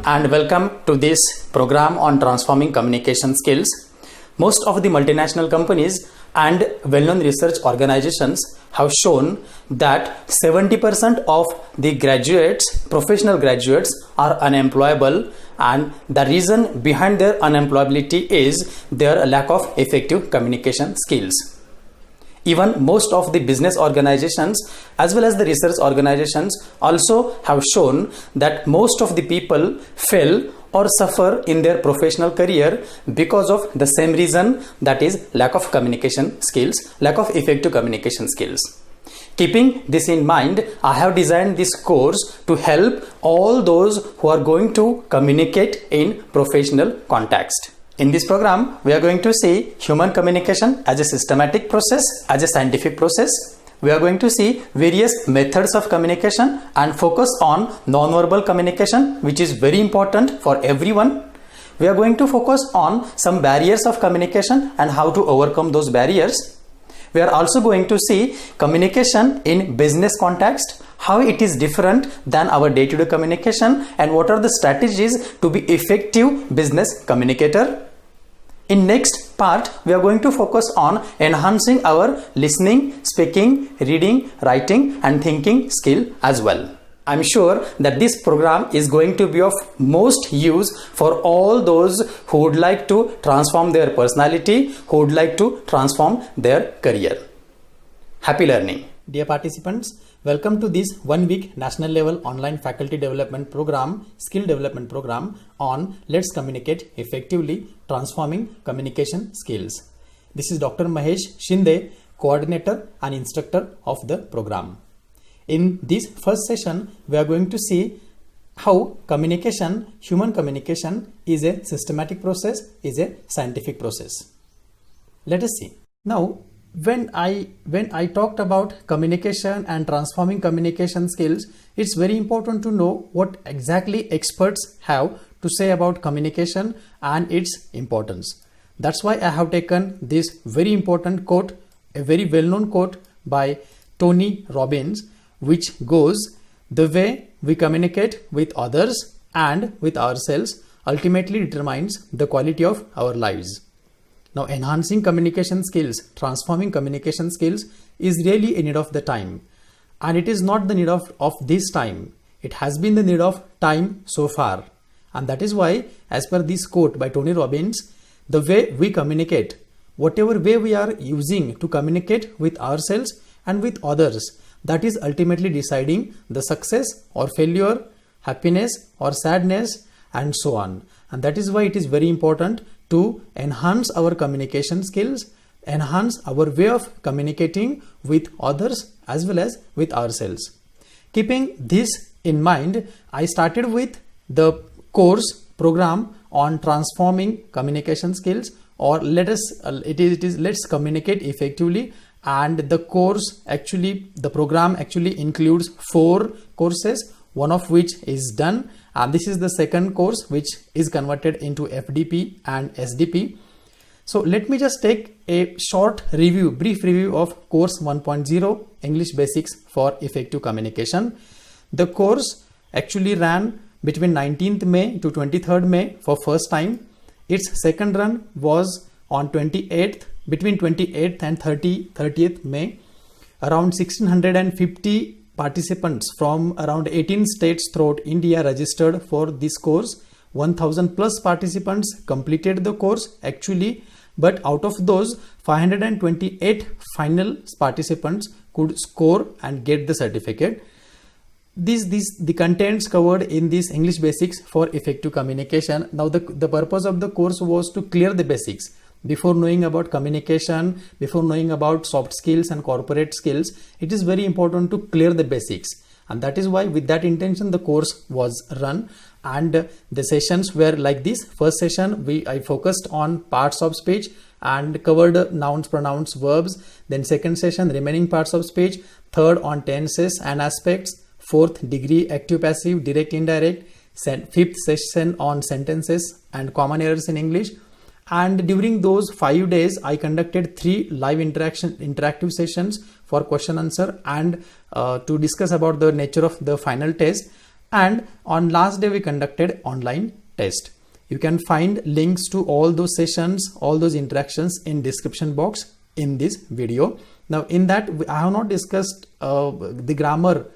and welcome to this program on transforming communication skills. Most of the multinational companies and well-known research organizations have shown that 70% of the graduates, professional graduates, are unemployable, and the reason behind their unemployability is their lack of effective communication skills. Even most of the business organizations as well as the research organizations also have shown that most of the people fail or suffer in their professional career because of the same reason, that is lack of communication skills, lack of effective communication skills. Keeping this in mind, I have designed this course to help all those who are going to communicate in professional context. In this program, we are going to see human communication as a systematic process, as a scientific process. We are going to see various methods of communication and focus on non-verbal communication, which is very important for everyone. We are going to focus on some barriers of communication and how to overcome those barriers. We are also going to see communication in business context, how it is different than our day-to-day communication, and what are the strategies to be effective business communicator. In next part, we are going to focus on enhancing our listening, speaking, reading, writing and thinking skill as well. I'm sure that this program is going to be of most use for all those who would like to transform their personality, who would like to transform their career. Happy learning. Dear participants, welcome to this 1 week national level online faculty development program, skill development program on Let's Communicate Effectively, Transforming Communication Skills. This is Dr. Mahesh, Shinde, coordinator and instructor of the program. In this first session, we are going to see how communication, human communication is a systematic process, is a scientific process. Let us see. Now, when I talked about communication and transforming communication skills, it's very important to know what exactly experts have to say about communication and its importance. That's why I have taken this very important quote, a very well-known quote by Tony Robbins, which goes, "The way we communicate with others and with ourselves ultimately determines the quality of our lives." Now, enhancing communication skills, transforming communication skills is really a need of the time. And it is not the need of this time. It has been the need of time so far. And that is why, as per this quote by Tony Robbins, the way we communicate, whatever way we are using to communicate with ourselves and with others, that is ultimately deciding the success or failure, happiness or sadness, and so on. And that is why it is very important to enhance our communication skills, enhance our way of communicating with others as well as with ourselves. Keeping this in mind, I started with the course program on transforming communication skills, or let's communicate effectively. And the program actually includes 4 courses, one of which is done, and this is the second course which is converted into FDP and SDP. So let me just take a brief review of course 1.0, English Basics for Effective Communication. The course actually ran between 19th May to 23rd May for first time. Its second run was on between 28th and 30th May. Around 1650 participants from around 18 states throughout India registered for this course. 1000 plus participants completed the course actually, but out of those 528 final participants could score and get the certificate. The contents covered in this English Basics for Effective Communication. Now the purpose of the course was to clear the basics. Before knowing about communication, before knowing about soft skills and corporate skills, it is very important to clear the basics. And that is why, with that intention, the course was run. And the sessions were like this. First session, I focused on parts of speech and covered nouns, pronouns, verbs. Then second session, remaining parts of speech. Third, on tenses and aspects. Fourth, degree, active, passive, direct, indirect. Fifth session on sentences and common errors in English. And during those 5 days, I conducted 3 live interactive sessions for question answer and to discuss about the nature of the final test. and on last day we conducted online test. You can find links to all those sessions, all those interactions in description box in this video. Now in that I have not discussed the grammar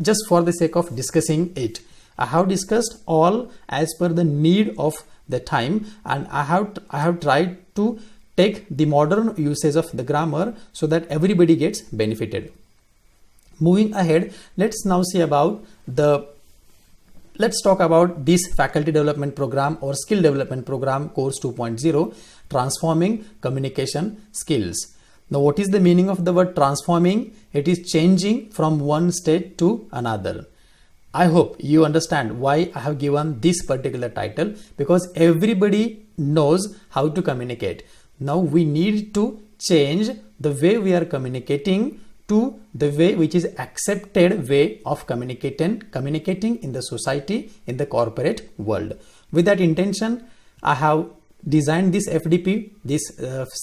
just for the sake of discussing it. I have discussed all as per the need of the time, and I have tried to take the modern usage of the grammar so that everybody gets benefited. Moving ahead, let's now see about let's talk about this faculty development program or skill development program course 2.0, transforming communication skills. Now what is the meaning of the word transforming? It is changing from one state to another. I hope you understand why I have given this particular title, because everybody knows how to communicate. Now we need to change the way we are communicating to the way which is accepted way of communicating in the society, in the corporate world. With that intention, I have designed this FDP, this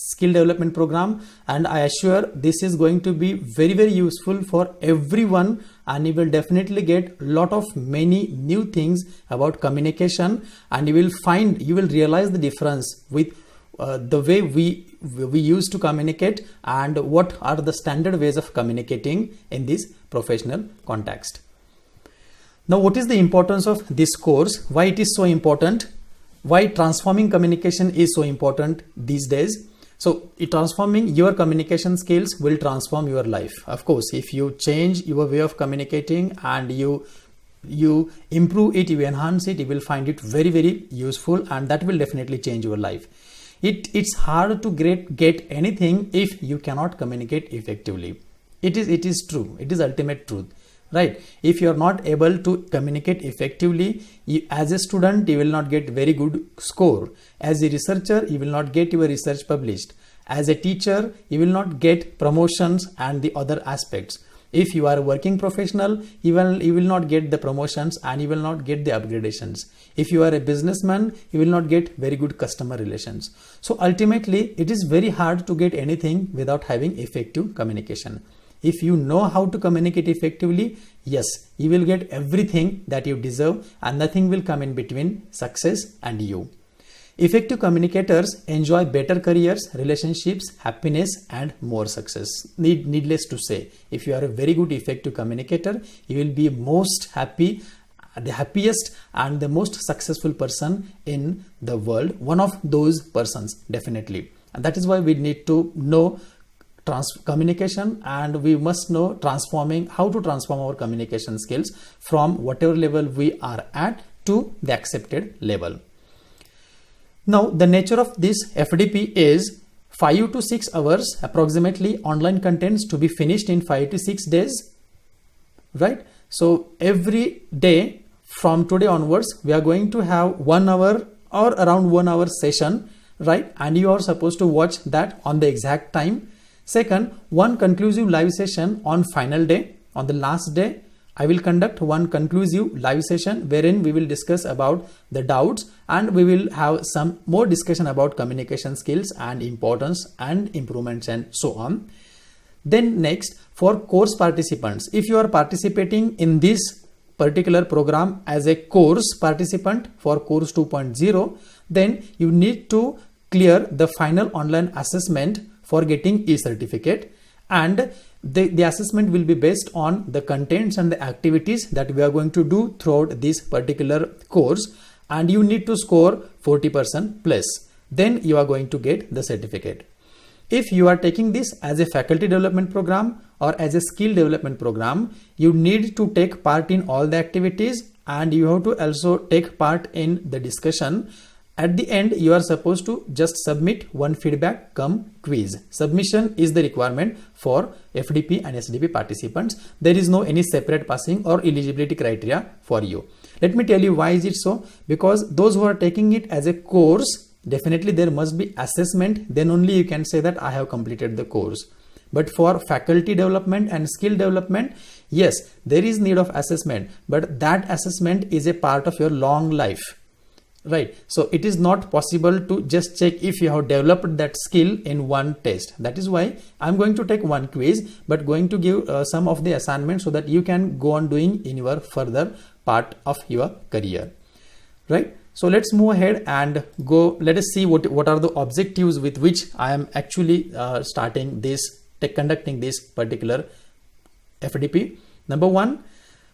skill development program, and I assure this is going to be very, very useful for everyone, and you will definitely get many new things about communication, and you will realize the difference with the way we used to communicate and what are the standard ways of communicating in this professional context. Now what is the importance of this course? Why it is so important? Why transforming communication is so important these days? So transforming your communication skills will transform your life. Of course, if you change your way of communicating and you improve it, you enhance it, you will find it very, very useful, and that will definitely change your life. It's hard to get anything if you cannot communicate effectively. It is true. It is ultimate truth, right? If you are not able to communicate effectively, as a student you will not get very good score. As a researcher you will not get your research published. As a teacher you will not get promotions and the other aspects. If you are a working professional, you will not get the promotions and you will not get the upgradations. If you are a businessman, you will not get very good customer relations. So ultimately, it is very hard to get anything without having effective communication. If you know how to communicate effectively, yes, you will get everything that you deserve, and nothing will come in between success and you. Effective communicators enjoy better careers, relationships, happiness, and more success. Needless to say, if you are a very good effective communicator, you will be most happy, the happiest and the most successful person in the world. One of those persons, definitely. And that is why we need to know communication, and we must know how to transform our communication skills from whatever level we are at to the accepted level. Now, the nature of this FDP is 5 to 6 hours approximately online contents to be finished in 5 to 6 days, right? So every day from today onwards, we are going to have 1 hour or around 1 hour session, right? And you are supposed to watch that on the exact time. Second, one conclusive live session on final day. On the last day, I will conduct one conclusive live session wherein we will discuss about the doubts, and we will have some more discussion about communication skills and importance and improvements and so on. Then next, for course participants, if you are participating in this particular program as a course participant for course 2.0, then you need to clear the final online assessment for getting e-certificate, and the assessment will be based on the contents and the activities that we are going to do throughout this particular course, and you need to score 40% plus. Then you are going to get the certificate. If you are taking this as a faculty development program or as a skill development program, you need to take part in all the activities, and you have to also take part in the discussion. At the end, you are supposed to just submit one feedback cum quiz. Submission is the requirement for FDP and SDP participants. There is no any separate passing or eligibility criteria for you. Let me tell you why is it so. Because those who are taking it as a course, definitely there must be assessment. Then only you can say that I have completed the course. But for faculty development and skill development, yes, there is need of assessment. But that assessment is a part of your long life. right? So it is not possible to just check if you have developed that skill in one test. That is why I'm going to take one quiz, but going to give some of the assignments so that you can go on doing in your further part of your career, right? So let's move ahead and go. Let us see what are the objectives with which I am actually conducting this particular FDP. Number one,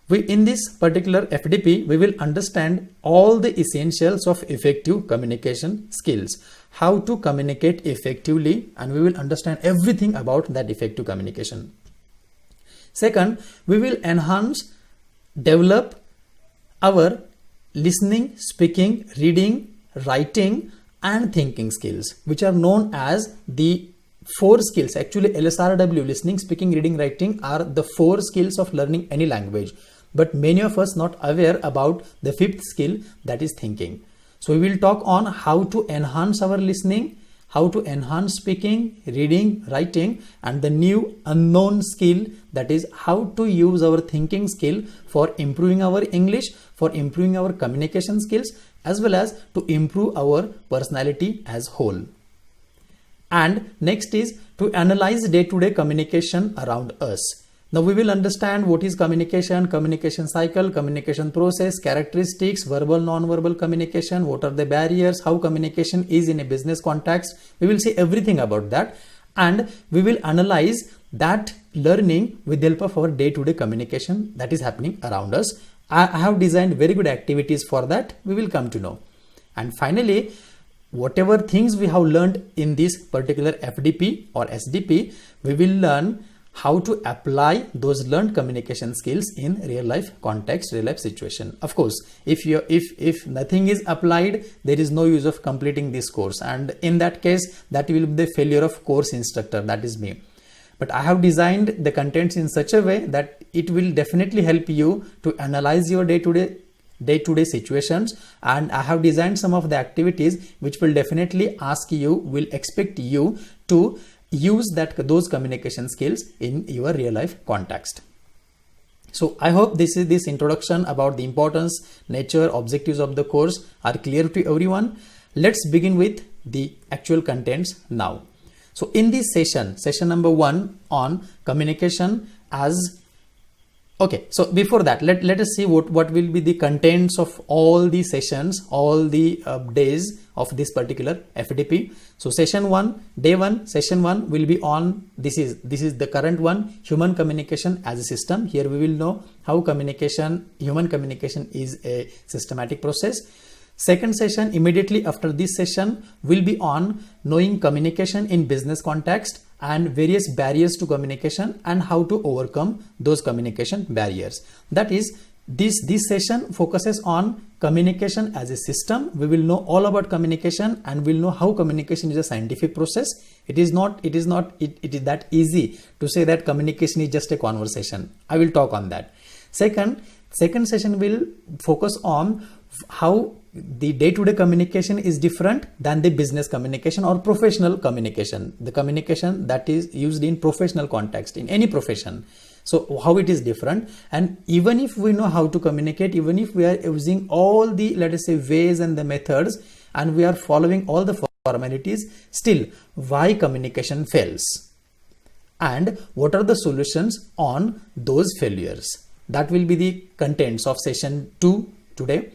in this particular FDP, we will understand all the essentials of effective communication skills, how to communicate effectively, and we will understand everything about that effective communication. Second, we will develop our listening, speaking, reading, writing, and thinking skills, which are known as the 4 skills. Actually, LSRW, listening, speaking, reading, writing, are the 4 skills of learning any language. But many of us not aware about the 5th skill, that is thinking. So we will talk on how to enhance our listening, how to enhance speaking, reading, writing, and the new unknown skill, that is how to use our thinking skill for improving our English, for improving our communication skills, as well as to improve our personality as whole. And next is to analyze day-to-day communication around us. Now we will understand what is communication, communication cycle, communication process, characteristics, verbal, non-verbal communication, what are the barriers, how communication is in a business context. We will see everything about that, and we will analyze that learning with the help of our day-to-day communication that is happening around us. I have designed very good activities for that. We will come to know. And finally, whatever things we have learned in this particular FDP or SDP, we will learn how to apply those learned communication skills in real life context, real life situation. Of course, if nothing is applied, there is no use of completing this course, and in that case, that will be the failure of course instructor, that is me. But I have designed the contents in such a way that it will definitely help you to analyze your day-to-day situations, and I have designed some of the activities which will definitely expect you to use those communication skills in your real life context. So I hope this introduction about the importance, nature, objectives of the course are clear to everyone. Let's begin with the actual contents now. So in this session number 1 on communication as okay, so before that, let us see what will be the contents of all the sessions, all the days of this particular FDP. So session 1, day 1, session 1 will be on, this is the current one, human communication as a system. Here we will know how human communication is a systematic process. Second session, immediately after this session, will be on knowing communication in business context and various barriers to communication and how to overcome those communication barriers. That is, this session focuses on communication as a system. We will know all about communication and we'll know how communication is a scientific process. It is that easy to say that communication is just a conversation. I will talk on that. Second session will focus on how the day-to-day communication is different than the business communication or professional communication, the communication that is used in professional context in any profession. So how it is different, and even if we know how to communicate, even if we are using all the, let us say, ways and the methods, and we are following all the formalities, still why communication fails and what are the solutions on those failures. That will be the contents of session 2 today.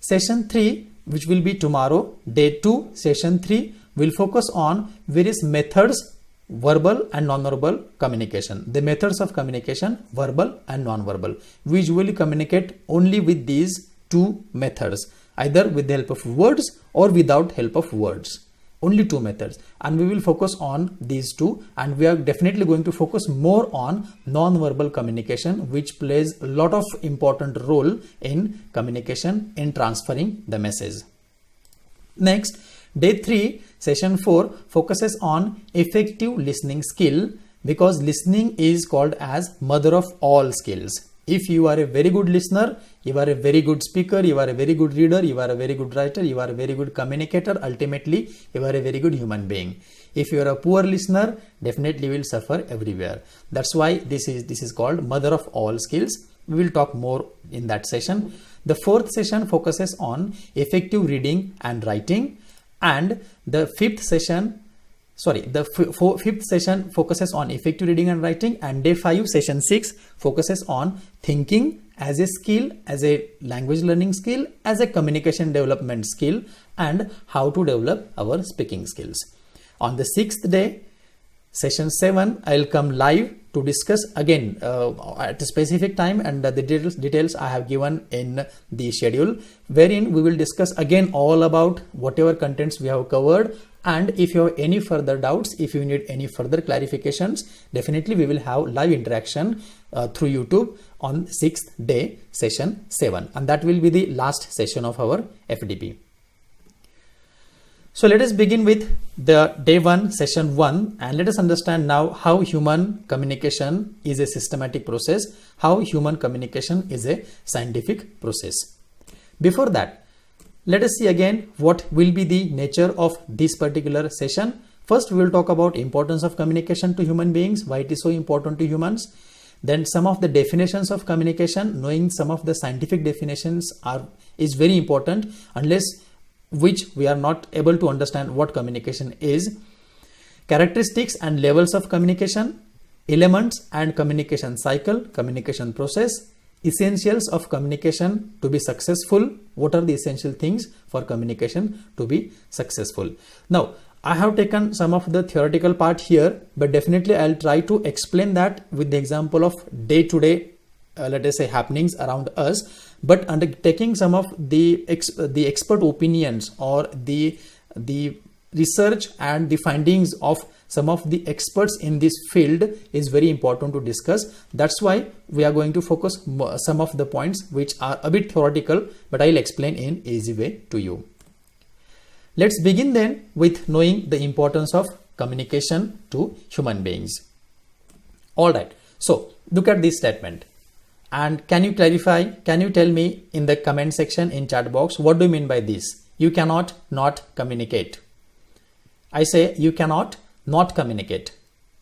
Session 3, which will be tomorrow, day 2, session 3, will focus on various methods, verbal and non-verbal communication. The methods of communication, verbal and non-verbal. We usually communicate only with these 2 methods, either with the help of words or without help of words. Only 2 methods, and we will focus on these 2, and we are definitely going to focus more on non-verbal communication, which plays a lot of important role in communication, in transferring the message. Next, day 3, session 4 focuses on effective listening skill, because listening is called as mother of all skills. If you are a very good listener, you are a very good speaker, you are a very good reader, you are a very good writer, you are a very good communicator, ultimately you are a very good human being. If you are a poor listener, definitely you will suffer everywhere. That's why this is called mother of all skills. We will talk more in that session. The fourth session focuses on effective reading and writing, and the fifth session focuses on effective reading and writing, and day 5, session 6 focuses on thinking as a skill, as a language learning skill, as a communication development skill, and how to develop our speaking skills. On the 6th day, session 7, I'll come live to discuss again at a specific time, and the details I have given in the schedule, wherein we will discuss again all about whatever contents we have covered. And if you have any further doubts, if you need any further clarifications, definitely we will have live interaction through YouTube on 6th day, session 7, and that will be the last session of our FDP. So let us begin with the day 1, session 1, and let us understand now how human communication is a systematic process, how human communication is a scientific process. Before that, let us see again what will be the nature of this particular session. First, we will talk about importance of communication to human beings, why it is so important to humans. Then some of the definitions of communication. Knowing some of the scientific definitions is very important, unless which we are not able to understand what communication is. Characteristics and levels of communication, elements and communication cycle, communication process, essentials of communication to be successful. What are the essential things for communication to be successful? Now, I have taken some of the theoretical part here, but definitely I'll try to explain that with the example of day-to-day let us say happenings around us, but undertaking some of the expert opinions or the research and the findings of some of the experts in this field is very important to discuss. That's why we are going to focus some of the points which are a bit theoretical, but I'll explain in easy way to you. Let's begin then with knowing the importance of communication to human beings. All right, so look at this statement. And can you clarify, can you tell me in the comment section in chat box, what do you mean by this? You cannot not communicate. I say you cannot not communicate.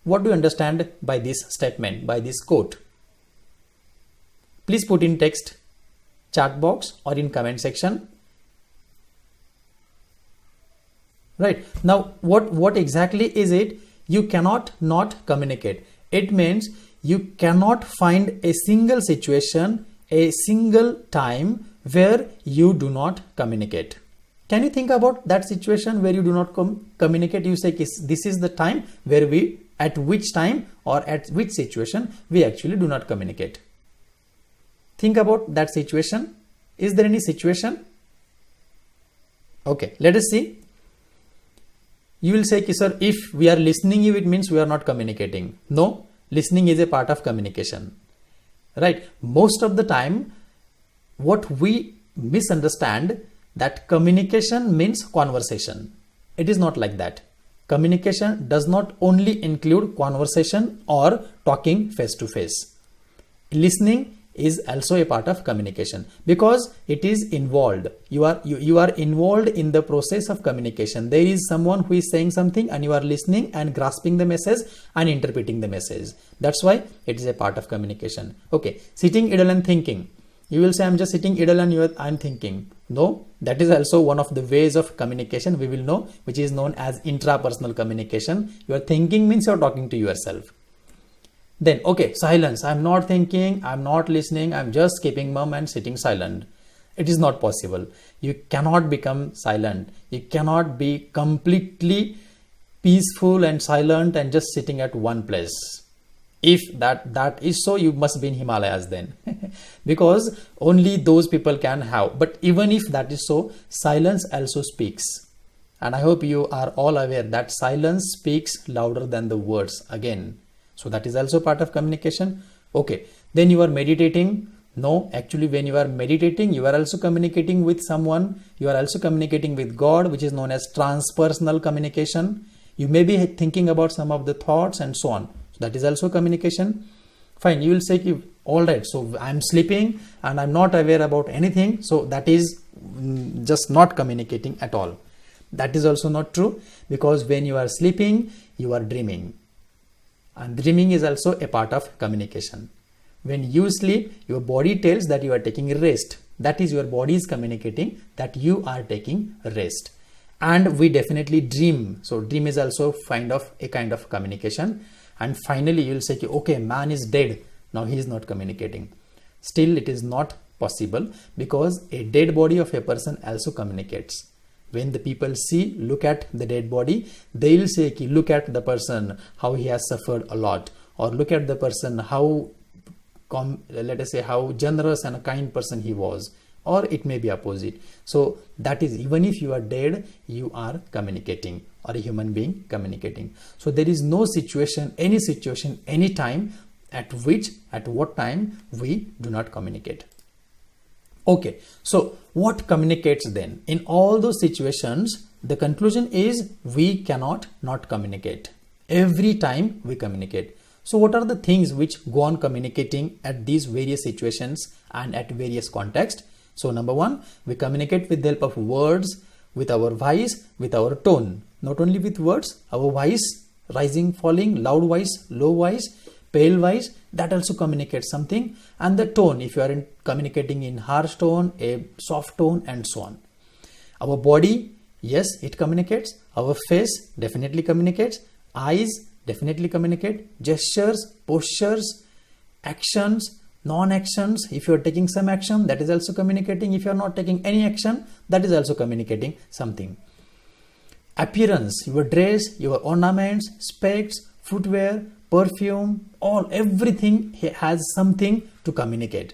What do you understand by this statement, by this quote? Please put in text, chat box or in comment section. Right. Now, what exactly is it? You cannot not communicate. It means you cannot find a single situation, a single time where you do not communicate. Can you think about that situation where you do not communicate? You say this is the time where we, at which time or at which situation we actually do not communicate. Think about that situation. Is there any situation? Okay, let us see. You will say, sir, if we are listening you, it means we are not communicating. No. Listening is a part of communication, right? Most of the time, what we misunderstand that communication means conversation. It is not like that. Communication does not only include conversation or talking face to face. Listening is also a part of communication because it is involved. You are involved in the process of communication. There is someone who is saying something and you are listening and grasping the message and interpreting the message. That's why it is a part of communication. Okay, sitting idle and thinking. You will say I'm just sitting idle and I'm thinking. No, that is also one of the ways of communication we will know, which is known as intrapersonal communication. Your thinking means you're talking to yourself. Then, okay, silence. I'm not thinking, I'm not listening, I'm just keeping mum and sitting silent. It is not possible. You cannot become silent. You cannot be completely peaceful and silent and just sitting at one place. If that is so, you must be in Himalayas then. Because only those people can have. But even if that is so, silence also speaks. And I hope you are all aware that silence speaks louder than the words again. So that is also part of communication. Okay, then you are meditating. No, actually when you are meditating, you are also communicating with someone. You are also communicating with God, which is known as transpersonal communication. You may be thinking about some of the thoughts and so on. So that is also communication. Fine, you will say, all right, so I'm sleeping and I'm not aware about anything. So that is just not communicating at all. That is also not true, because when you are sleeping, you are dreaming. And dreaming is also a part of communication. When you sleep, your body tells that you are taking a rest. That is, your body is communicating that you are taking a rest. And we definitely dream. So dream is also a kind of communication. And finally, you'll say, okay, man is dead. Now he is not communicating. Still, it is not possible, because a dead body of a person also communicates. When the people look at the dead body, they'll say, look at the person, how he has suffered a lot. Or look at the person, how let us say how generous and a kind person he was, or it may be opposite. So that is, even if you are dead, you are communicating, or a human being communicating. So there is no situation, any time at what time we do not communicate. Okay, so what communicates then? In all those situations, the conclusion is we cannot not communicate. Every time we communicate. So what are the things which go on communicating at these various situations and at various contexts? So number one, we communicate with the help of words, with our voice, with our tone. Not only with words, our voice, rising, falling, loud voice, low voice, pale voice, that also communicates something. And the tone, if you are communicating in harsh tone, a soft tone, and so on. Our body, yes, it communicates. Our face definitely communicates. Eyes definitely communicate. Gestures, postures, actions, non-actions. If you are taking some action, that is also communicating. If you are not taking any action, that is also communicating something. Appearance, your dress, your ornaments, specs, footwear, perfume, everything has something to communicate.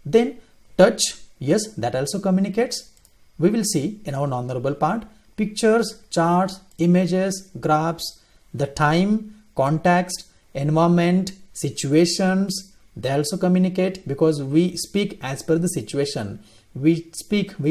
Then touch, yes, that also communicates. We will see in our non-verbal part, pictures, charts, images, graphs, the time, context, environment, situations, they also communicate, because we speak as per the situation. We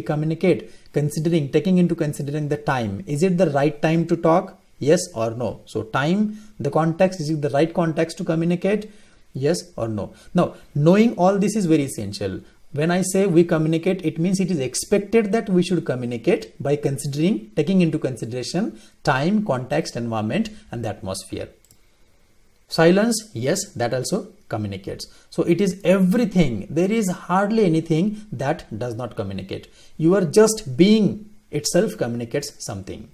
communicate taking into considering the time. Is it the right time to talk? Yes or no? So time, the context, is it the right context to communicate? Yes or no? Now, knowing all this is very essential. When I say we communicate, it means it is expected that we should communicate by taking into consideration time, context, environment, and the atmosphere. Silence, yes, that also communicates. So it is everything. There is hardly anything that does not communicate. You are just being itself communicates something.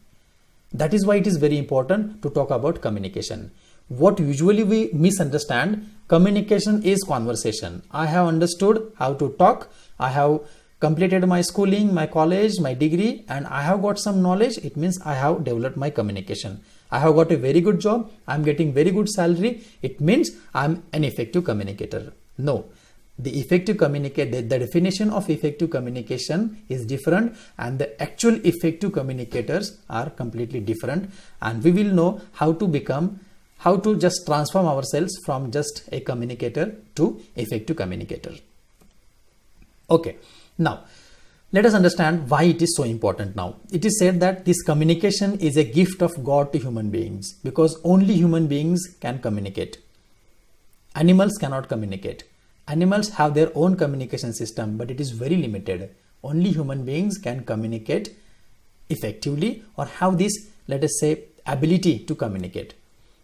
That is why it is very important to talk about communication. What usually we misunderstand, communication is conversation. I have understood how to talk. I have completed my schooling, my college, my degree, and I have got some knowledge. It means I have developed my communication. I have got a very good job. I'm getting very good salary. It means I'm an effective communicator. No. The effective communicator, the definition of effective communication is different, and the actual effective communicators are completely different. And we will know how to just transform ourselves from just a communicator to effective communicator. Okay, now let us understand why it is so important now. It is said that this communication is a gift of God to human beings, because only human beings can communicate. Animals cannot communicate. Animals have their own communication system, but it is very limited. Only human beings can communicate effectively, or have this, let us say, ability to communicate.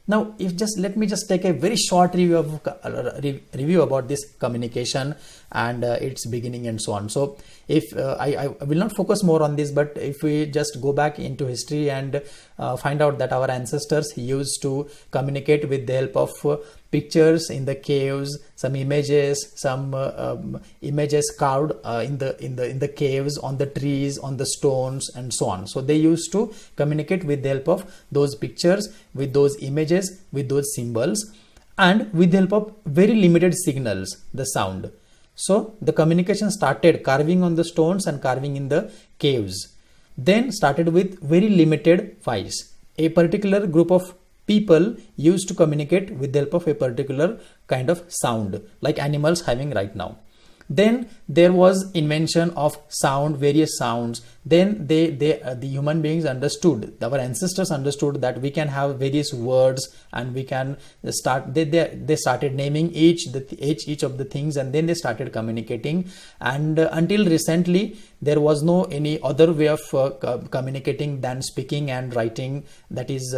Now, let me just take a very short review about this communication and its beginning and so on. So, if I will not focus more on this, but if we just go back into history and find out that our ancestors used to communicate with the help of pictures in the caves, some images carved in the caves, on the trees, on the stones, and so on. So they used to communicate with the help of those pictures, with those images, with those symbols, and with the help of very limited signals, the sound. So the communication started carving on the stones and carving in the caves. Then started with very limited voice. A particular group of people used to communicate with the help of a particular kind of sound, like animals having right now. Then there was invention of sound, various sounds. then the human beings understood, our ancestors understood that we can have various words, and we can start, they started naming each of the things, and then they started communicating. And until recently there was no any other way of communicating than speaking and writing, that is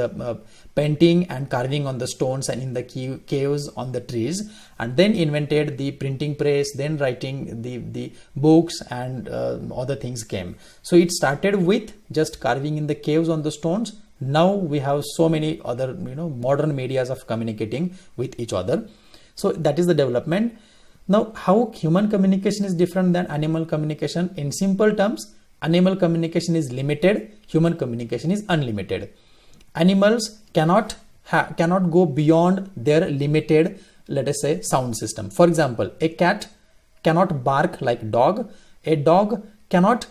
painting and carving on the stones and in the caves on the trees, and then invented the printing press, then writing the books, and other things came. So it started with just carving in the caves on the stones. Now we have so many other modern medias of communicating with each other. So that is the development. Now, how human communication is different than animal communication? In simple terms, animal communication is limited, human communication is unlimited. Animals cannot go beyond their limited, let us say, sound system. For example, a cat cannot bark like dog. A dog cannot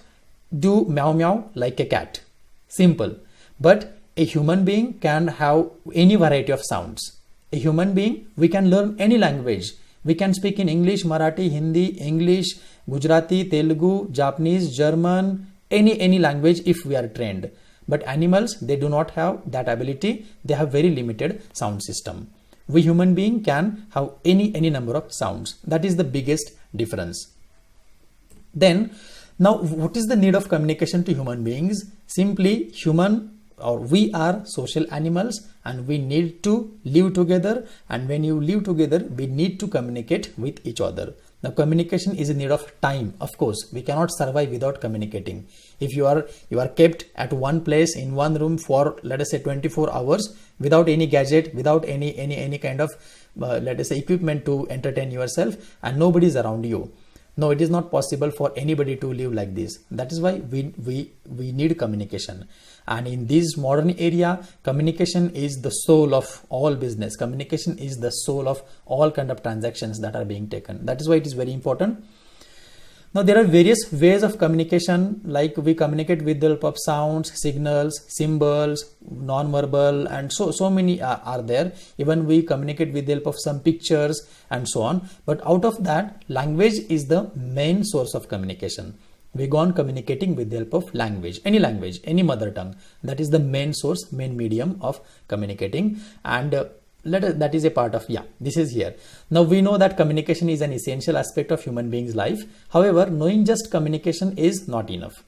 do meow meow like a cat. Simple. But a human being can have any variety of sounds. A human being, we can learn any language. We can speak in English, Marathi, Hindi, English, Gujarati, Telugu, Japanese, German, any language if we are trained. But animals, they do not have that ability. They have very limited sound system. We human being can have any number of sounds. That is the biggest difference. Then, now what is the need of communication to human beings? Simply, we are social animals, and we need to live together, and when you live together, we need to communicate with each other. Now, communication is in need of time. Of course, we cannot survive without communicating. If you are kept at one place in one room for, let us say, 24 hours without any gadget, without any kind of let us say equipment to entertain yourself, and nobody is around you. No, it is not possible for anybody to live like this. That is why we need communication. And in this modern area, communication is the soul of all business. Communication is the soul of all kind of transactions that are being taken. That is why it is very important. Now, there are various ways of communication, like we communicate with the help of sounds, signals, symbols, non-verbal, and so many are there. Even we communicate with the help of some pictures and so on. But out of that, language is the main source of communication. We go on communicating with the help of language, any mother tongue. That is the main source, main medium of communicating. And that is a part of, this is here. Now we know that communication is an essential aspect of human being's life. However, knowing just communication is not enough.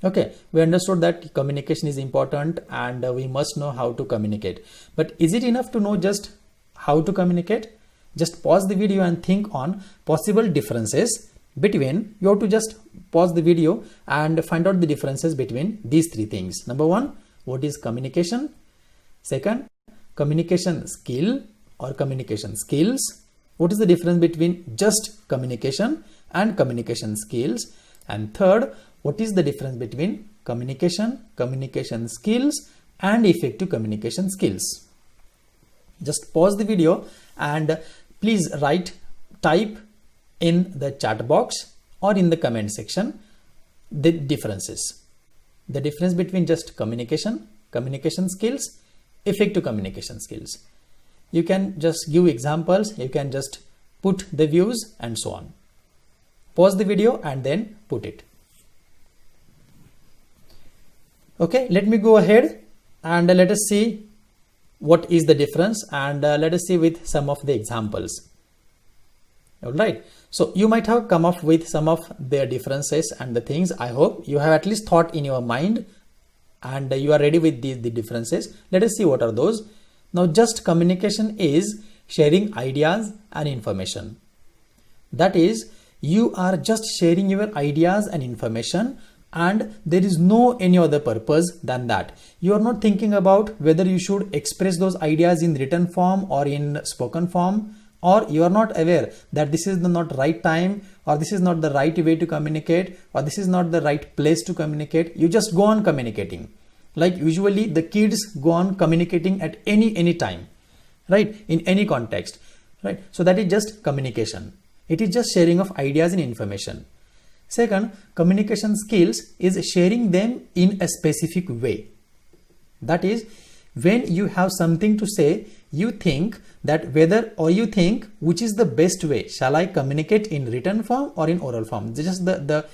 Okay, we understood that communication is important, and we must know how to communicate. But is it enough to know just how to communicate? Just pause the video and think on possible differences between, you have to just pause the video and find out the differences between these three things. Number one, what is communication? Second, communication skill or communication skills. What is the difference between just communication and communication skills? And third, what is the difference between communication, communication skills, and effective communication skills? Just pause the video and please type in the chat box or in the comment section the differences. The difference between just communication, communication skills, effective communication skills. You can just give examples, you can just put the views and so on. Pause the video and then put it. Okay, let me go ahead and let us see what is the difference, and let us see with some of the examples. All right. So you might have come up with some of the differences and the things. I hope you have at least thought in your mind and you are ready with the differences. Let us see what are those. Now, just communication is sharing ideas and information. That is, you are just sharing your ideas and information, and there is no any other purpose than that. You are not thinking about whether you should express those ideas in written form or in spoken form, or you are not aware that this is the not right time, or this is not the right way to communicate, or this is not the right place to communicate. You just go on communicating. Like usually the kids go on communicating at any time, right? In any context, right? So that is just communication. It is just sharing of ideas and information. Second, communication skills is sharing them in a specific way. That is, when you have something to say, you think that whether, or you think which is the best way. Shall I communicate in written form or in oral form? Just the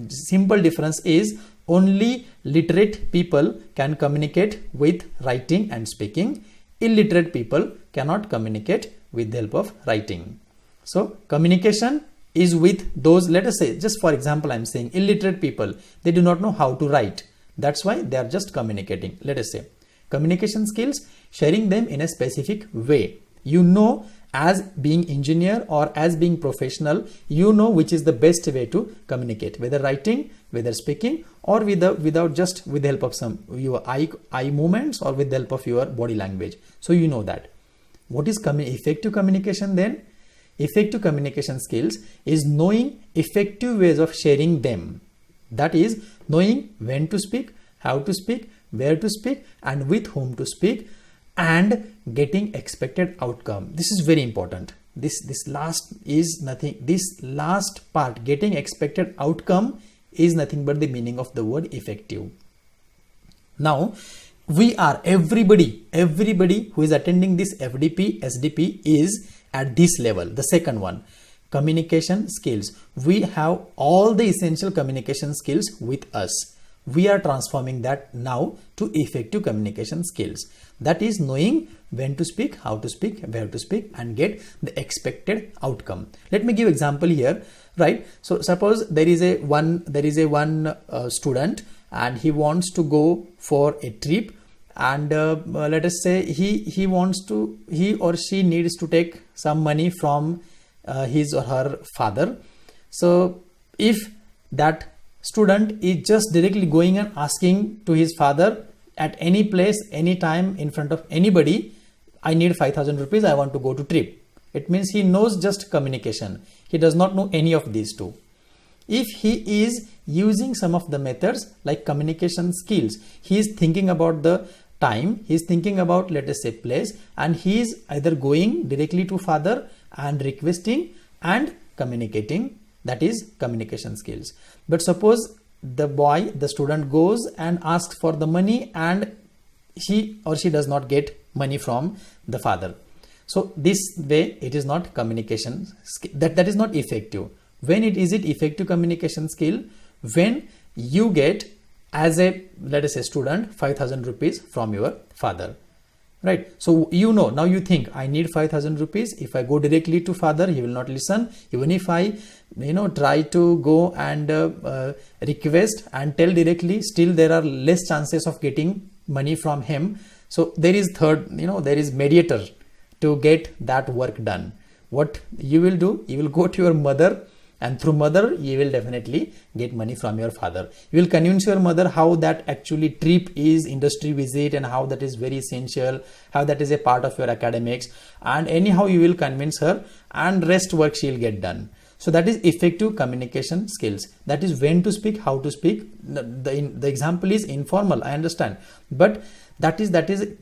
simple difference is only literate people can communicate with writing and speaking. Illiterate people cannot communicate with the help of writing. So communication is with those, let us say, just for example, I'm saying illiterate people, they do not know how to write. That's why they are just communicating. Let us say communication skills, sharing them in a specific way. You know, as being engineer or as being professional, you know which is the best way to communicate, whether writing, whether speaking, or without just with the help of some your eye movements or with the help of your body language. So you know that. What is effective communication then? Effective communication skills is knowing effective ways of sharing them. That is knowing when to speak, how to speak, where to speak, and with whom to speak, and getting expected outcome. This is very important. This last is nothing. This last part, getting expected outcome, is nothing but the meaning of the word effective. Now, everybody who is attending this FDP, SDP is at this level, the second one, communication skills. We have all the essential communication skills with us. We are transforming that now to effective communication skills. That is knowing when to speak, how to speak, where to speak, and get the expected outcome. Let me give example here, right? So suppose there is a one student and he wants to go for a trip, and let us say he or she needs to take some money from his or her father. So if that student is just directly going and asking to his father at any place, any time, in front of anybody, I need 5,000 rupees, I want to go to trip. It means he knows just communication. He does not know any of these two. If he is using some of the methods like communication skills, he is thinking about the time, he is thinking about, let us say, place, and he is either going directly to father and requesting and communicating. That is communication skills. But suppose the student goes and asks for the money and he or she does not get money from the father. So this way it is not communication skill. That is not effective. When it is effective communication skill? When you get, as a, let us say, student, 5,000 rupees from your father. Right. So you know, now you think I need 5,000 rupees. If I go directly to father, he will not listen. Even if I, try to go and request and tell directly, still there are less chances of getting money from him. So there is there is mediator to get that work done. What you will do? You will go to your mother, and through mother you will definitely get money from your father. You will convince your mother how that actually trip is, industry visit, and how that is very essential, how that is a part of your academics, and anyhow you will convince her, and rest work she will get done. So that is effective communication skills. That is when to speak, how to speak. The example is informal, I understand, but that is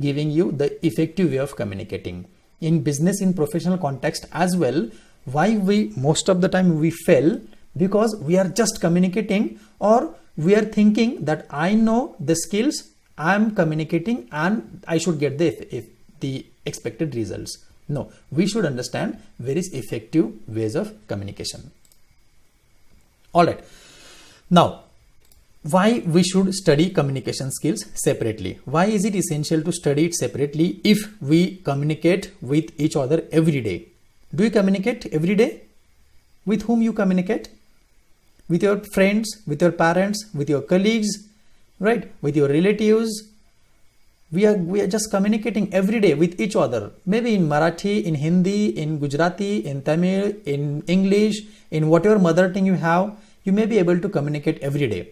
giving you the effective way of communicating. In business, in professional context as well, why we most of the time we fail? Because we are just communicating, or we are thinking that I know the skills, I am communicating, and I should get the expected results. No, we should understand various effective ways of communication. All right. Now, why we should study communication skills separately? Why is it essential to study it separately if we communicate with each other every day? Do you communicate every day? With whom you communicate? With your friends, with your parents, with your colleagues, right? With your relatives. We are just communicating every day with each other. Maybe in Marathi, in Hindi, in Gujarati, in Tamil, in English, in whatever mother tongue you have, you may be able to communicate every day.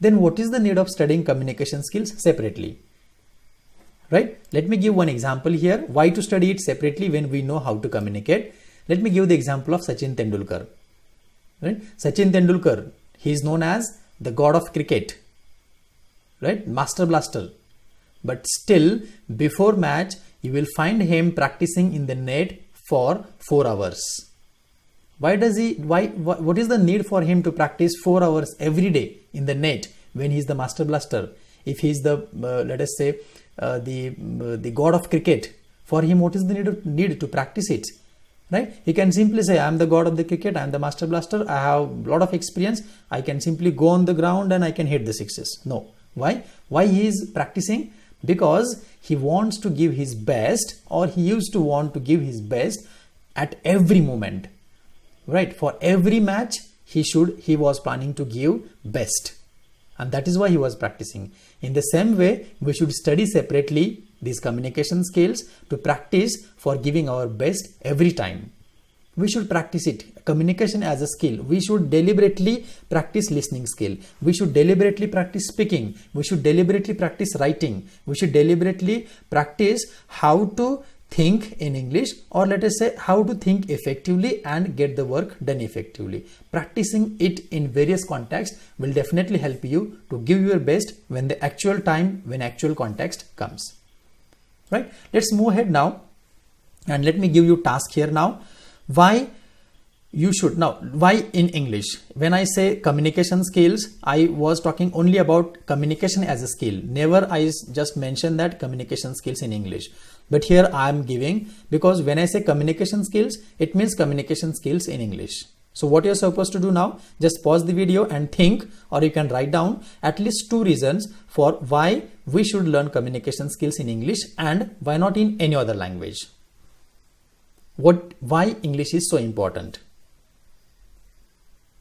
Then what is the need of studying communication skills separately? Right? Let me give one example here. Why to study it separately when we know how to communicate? Let me give the example of Sachin Tendulkar. Right? Sachin Tendulkar, he is known as the god of cricket. Right? Master blaster. But still, before match, you will find him practicing in the net for 4 hours. What is the need for him to practice 4 hours every day in the net when he is the master blaster? If he is the, let us say, the god of cricket, for him, what is the need to practice it? right? He can simply say, I am the god of the cricket, I am the master blaster, I have a lot of experience, I can simply go on the ground and I can hit the sixes. No. Why he is practicing? Because he wants to give his best, or he used to want to give his best at every moment, right? For every match he was planning to give best, and that is why he was practicing. In the same way, we should study separately these communication skills to practice for giving our best every time. We should practice it. Communication as a skill. We should deliberately practice listening skill. We should deliberately practice speaking. We should deliberately practice writing. We should deliberately practice how to think in English, or let us say how to think effectively and get the work done effectively. Practicing it in various contexts will definitely help you to give your best when the actual time, when actual context comes. Right? Let's move ahead now, and let me give you task here now. Why in English? When I say communication skills, I was talking only about communication as a skill. Never I just mentioned that communication skills in English. But here I am giving, because when I say communication skills, it means communication skills in English. So what you're supposed to do now, just pause the video and think, or you can write down at least 2 reasons for why we should learn communication skills in English and why not in any other language. Why English is so important.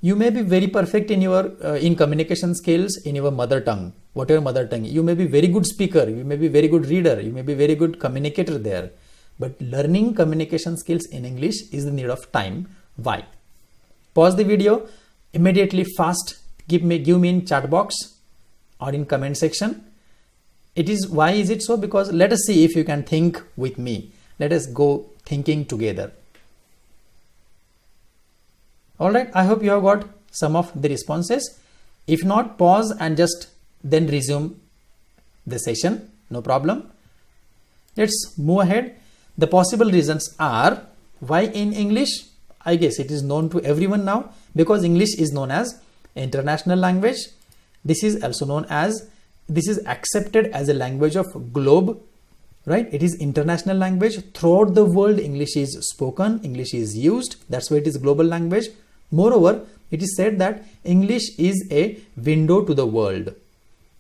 You may be very perfect in your in communication skills in your mother tongue, whatever mother tongue. You may be very good speaker, you may be very good reader, you may be very good communicator there. But learning communication skills in English is the need of time. Why? Pause the video immediately, fast. Give me in chat box or in comment section. Why is it so? Because let us see if you can think with me. Let us go thinking together. Alright, I hope you have got some of the responses. If not, pause and just then resume the session. No problem. Let's move ahead. The possible reasons are why in English. I guess it is known to everyone now, because English is known as international language. This is accepted as a language of globe, right? It is international language. Throughout the world, English is spoken, English is used. That's why it is global language. Moreover, it is said that English is a window to the world.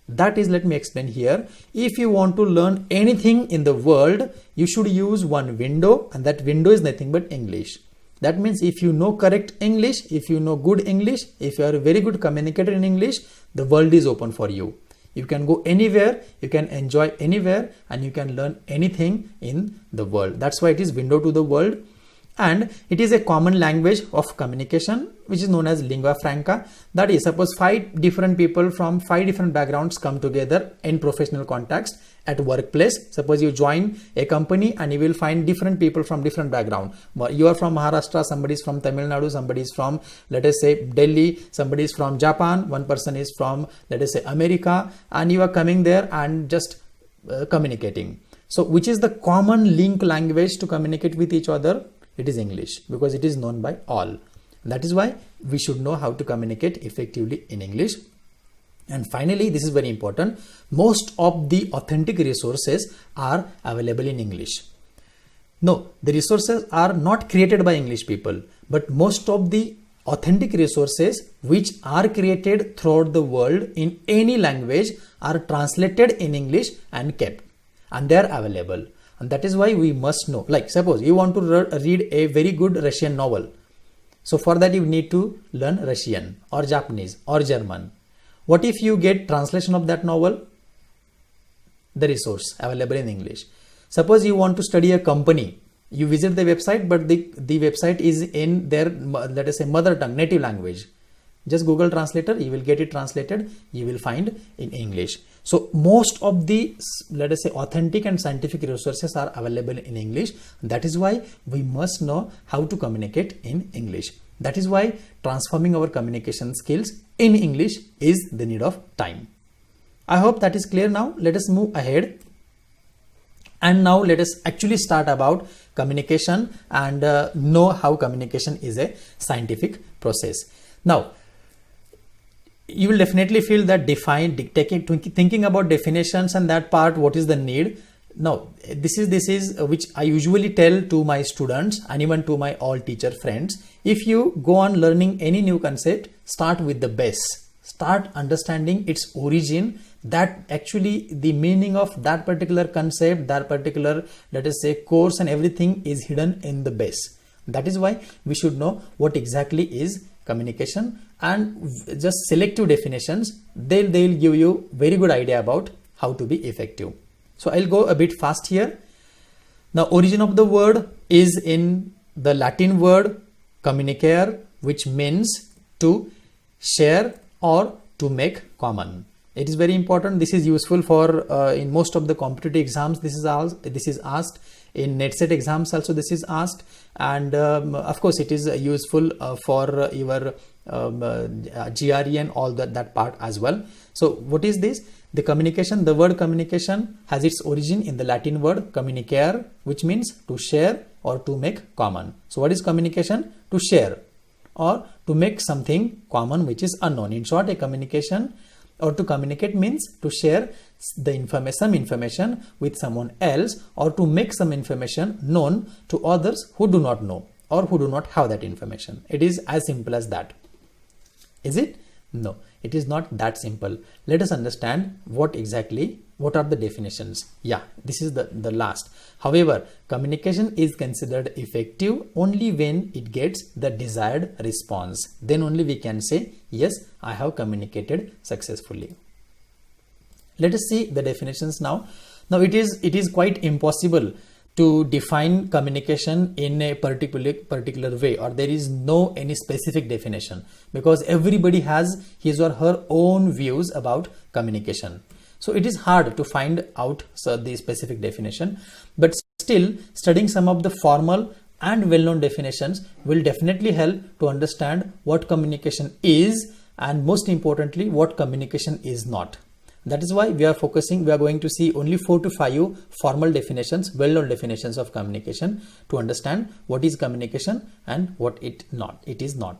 That is, let me explain here. If you want to learn anything in the world, you should use one window, and that window is nothing but English. That means if you know correct English, if you know good English, if you are a very good communicator in English, the world is open for you. You can go anywhere, you can enjoy anywhere, and you can learn anything in the world. That's why it is window to the world. And it is a common language of communication, which is known as lingua franca. That is, suppose 5 different people from 5 different backgrounds come together in professional context at workplace. Suppose you join a company and you will find different people from different background. You are from Maharashtra, somebody is from Tamil Nadu, somebody is from, let us say, Delhi, somebody is from Japan, one person is from, let us say, America, and you are coming there and just communicating. So which is the common link language to communicate with each other? It is English, because it is known by all. That is why we should know how to communicate effectively in English. And finally, this is very important. Most of the authentic resources are available in English. No, the resources are not created by English people, but most of the authentic resources which are created throughout the world in any language are translated in English and kept, and they are available. And that is why we must know. Like suppose you want to read a very good Russian novel. So for that you need to learn Russian or Japanese or German. What if you get translation of that novel? The resource available in English. Suppose you want to study a company. You visit the website, but the website is in their, let us say, mother tongue, native language. Just Google Translator, you will get it translated, you will find in English. So most of the, let us say, authentic and scientific resources are available in English. That is why we must know how to communicate in English. That is why transforming our communication skills in English is the need of time. I hope that is clear now. Let us move ahead. And now let us actually start about communication and know how communication is a scientific process. Now, you will definitely feel that thinking about definitions and that part, what is the need? Now, this is which I usually tell to my students and even to my all teacher friends. If you go on learning any new concept, start with the base. Start understanding its origin, that actually the meaning of that particular concept, that particular, let us say, course and everything is hidden in the base. That is why we should know what exactly is communication, and just selective definitions, they'll give you very good idea about how to be effective. So I'll go a bit fast here. Now, origin of the word is in the Latin word communicare, which means to share or to make common. It is very important. This is useful for in most of the competitive exams. This is asked in NetSet exams also. This is asked, and of course it is useful for your GRE and all that part as well. So what is this? The communication, the word communication has its origin in the Latin word communicare, which means to share or to make common. So what is communication? To share or to make something common which is unknown. In short, a communication or to communicate means to share some information with someone else, or to make some information known to others who do not know or who do not have that information. It is as simple as that. Is it? No, it is not that simple. Let us understand what are the definitions. Yeah, this is the last. However, communication is considered effective only when it gets the desired response. Then only we can say, yes, I have communicated successfully. Let us see the definitions now. Now it is quite impossible to define communication in a particular way, or there is no any specific definition, because everybody has his or her own views about communication. So it is hard to find out the specific definition, but still studying some of the formal and well-known definitions will definitely help to understand what communication is, and most importantly what communication is not. That is why we are going to see only 4 to 5 formal definitions, well-known definitions of communication, to understand what is communication and what it is not.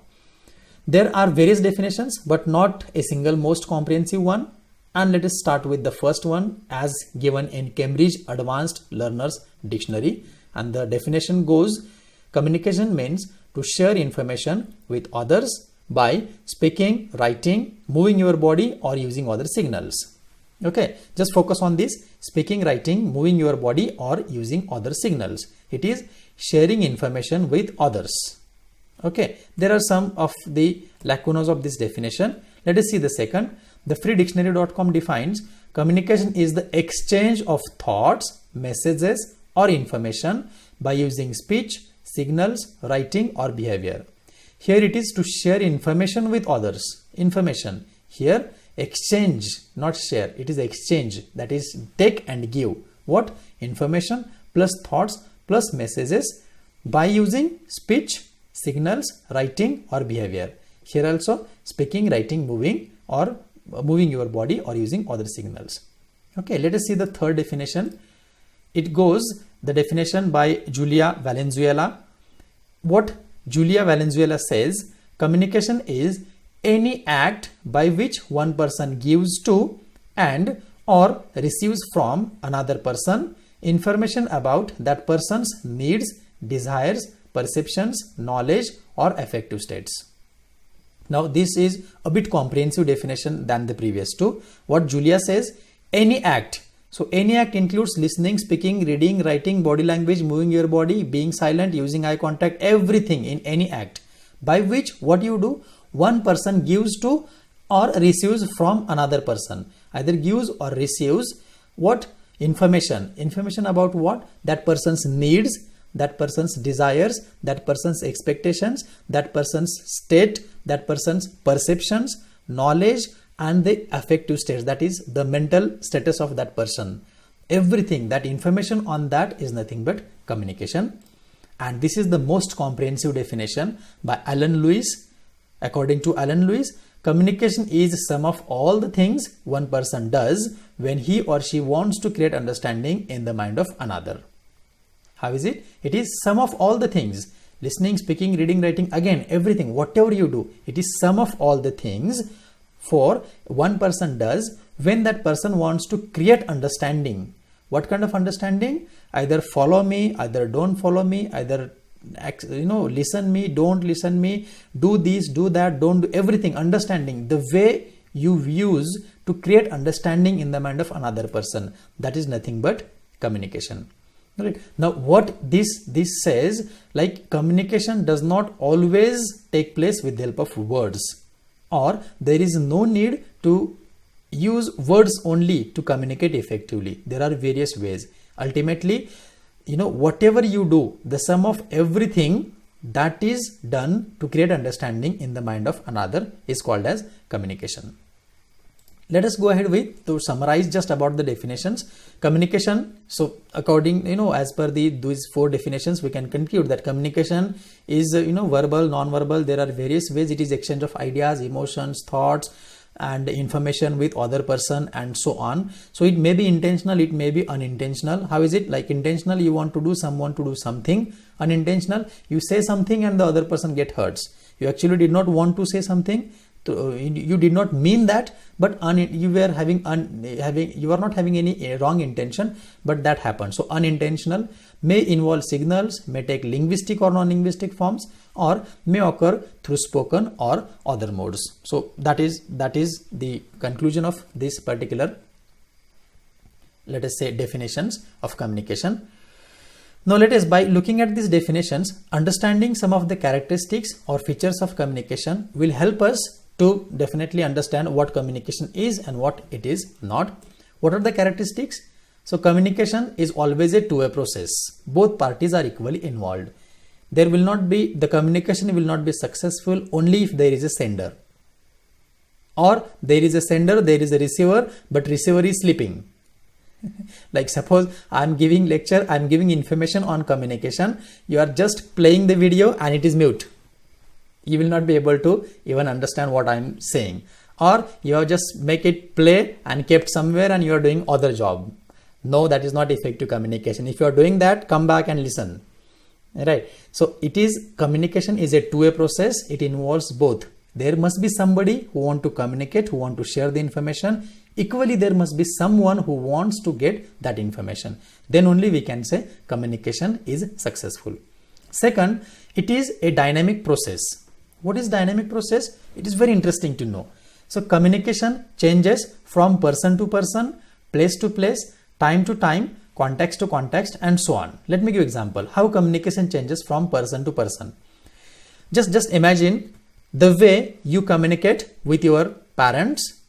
There are various definitions, but not a single most comprehensive one. And let us start with the first one as given in Cambridge Advanced Learners Dictionary. And the definition goes, communication means to share information with others by speaking, writing, moving your body, or using other signals. Okay, just focus on this: speaking, writing, moving your body, or using other signals. It is sharing information with others. Okay, there are some of the lacunas of this definition. Let us see the second. The freedictionary.com defines communication is the exchange of thoughts, messages, or information by using speech, signals, writing, or behavior. Here it is to share information with others. Information. Here exchange, not share. It is exchange. That is take and give. What? Information plus thoughts plus messages by using speech, signals, writing, or behavior. Here also speaking, writing, moving, or moving your body, or using other signals. Okay, let us see the third definition. It goes, the definition by Julia Valenzuela. What Julia Valenzuela says, communication is any act by which one person gives to and or receives from another person information about that person's needs, desires, perceptions, knowledge, or affective states. Now this is a bit comprehensive definition than the previous two. What Julia says, any act. So any act includes listening, speaking, reading, writing, body language, moving your body, being silent, using eye contact, everything in any act by which what you do, one person gives to or receives from another person. Either gives or receives what? Information. Information about what? That person's needs, that person's desires, that person's expectations, that person's state, that person's perceptions, knowledge, and the affective states, that is the mental status of that person. Everything, that information on that is nothing but communication. And this is the most comprehensive definition by Alan Lewis. According to Alan Lewis, communication is sum of all the things one person does when he or she wants to create understanding in the mind of another. How is it? It is sum of all the things. Listening, speaking, reading, writing, again, everything, whatever you do, it is sum of all the things for one person does when that person wants to create understanding What kind of understanding? Either follow me, either don't follow me, either listen me, don't listen me, do this, do that, don't do everything. Understanding, the way you use to create understanding in the mind of another person, that is nothing but communication. Right. Now what this says, like, communication does not always take place with the help of words, or there is no need to use words only to communicate effectively. There are various ways. Ultimately, whatever you do, the sum of everything that is done to create understanding in the mind of another is called as communication. Let us go ahead to summarize just about the definitions. Communication, so according, as per these 4 definitions, we can conclude that communication is, verbal, non-verbal. There are various ways. It is exchange of ideas, emotions, thoughts, and information with other person, and so on. So it may be intentional, it may be unintentional. How is it? Like, intentional, you want to do someone to do something. Unintentional, you say something and the other person get hurts. You actually did not want to say something, you did not mean that, but you were you are not having any wrong intention, but that happened. So unintentional may involve signals, may take linguistic or non-linguistic forms, or may occur through spoken or other modes. So that is the conclusion of this particular, let us say, definitions of communication. Now let us, by looking at these definitions, understanding some of the characteristics or features of communication will help us to definitely understand what communication is and what it is not. What are the characteristics? So communication is always a two-way process. Both parties are equally involved. The communication will not be successful only if there is a sender, or there is a sender, there is a receiver, but receiver is sleeping. Like, suppose I am giving lecture, I am giving information on communication, you are just playing the video and it is mute. You will not be able to even understand what I am saying. Or you have just make it play and kept somewhere and you are doing other job. No, that is not effective communication. If you are doing that, come back and listen. Right? So communication is a two-way process. It involves both. There must be somebody who want to communicate, who want to share the information. Equally, there must be someone who wants to get that information. Then only we can say communication is successful. Second, it is a dynamic process. What is dynamic process? It is very interesting to know. So communication changes from person to person, place to place, time to time, context to context, and so on. Let me give example how communication changes from person to person. Just imagine the way you communicate with your parents,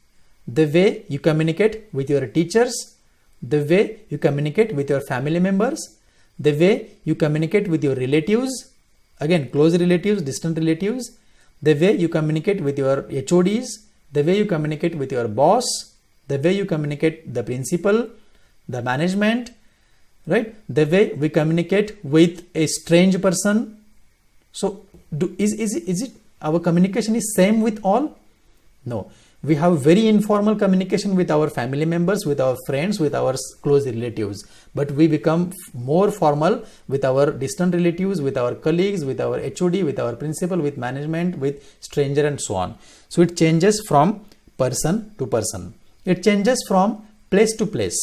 the way you communicate with your teachers, the way you communicate with your family members, the way you communicate with your relatives, again close relatives, distant relatives, the way you communicate with your HODs, the way you communicate with your boss, the way you communicate the principal, the management, right? The way we communicate with a strange person. So is it our communication is same with all? No. We have very informal communication with our family members, with our friends, with our close relatives. But we become more formal with our distant relatives, with our colleagues, with our HOD, with our principal, with management, with stranger, and so on. So it changes from person to person. It changes from place to place.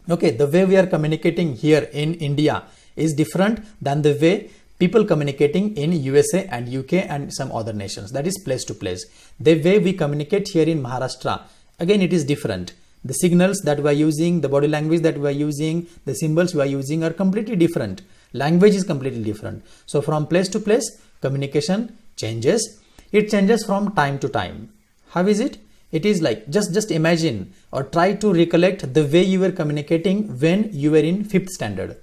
Okay, the way we are communicating here in India is different than the way people communicating in USA and UK and some other nations. That is place to place. The way we communicate here in Maharashtra, again it is different. The signals that we are using, the body language that we are using, the symbols we are using are completely different. Language is completely different. So from place to place, communication changes. It changes from time to time. How is it? It is like, just imagine or try to recollect the way you were communicating when you were in 5th standard.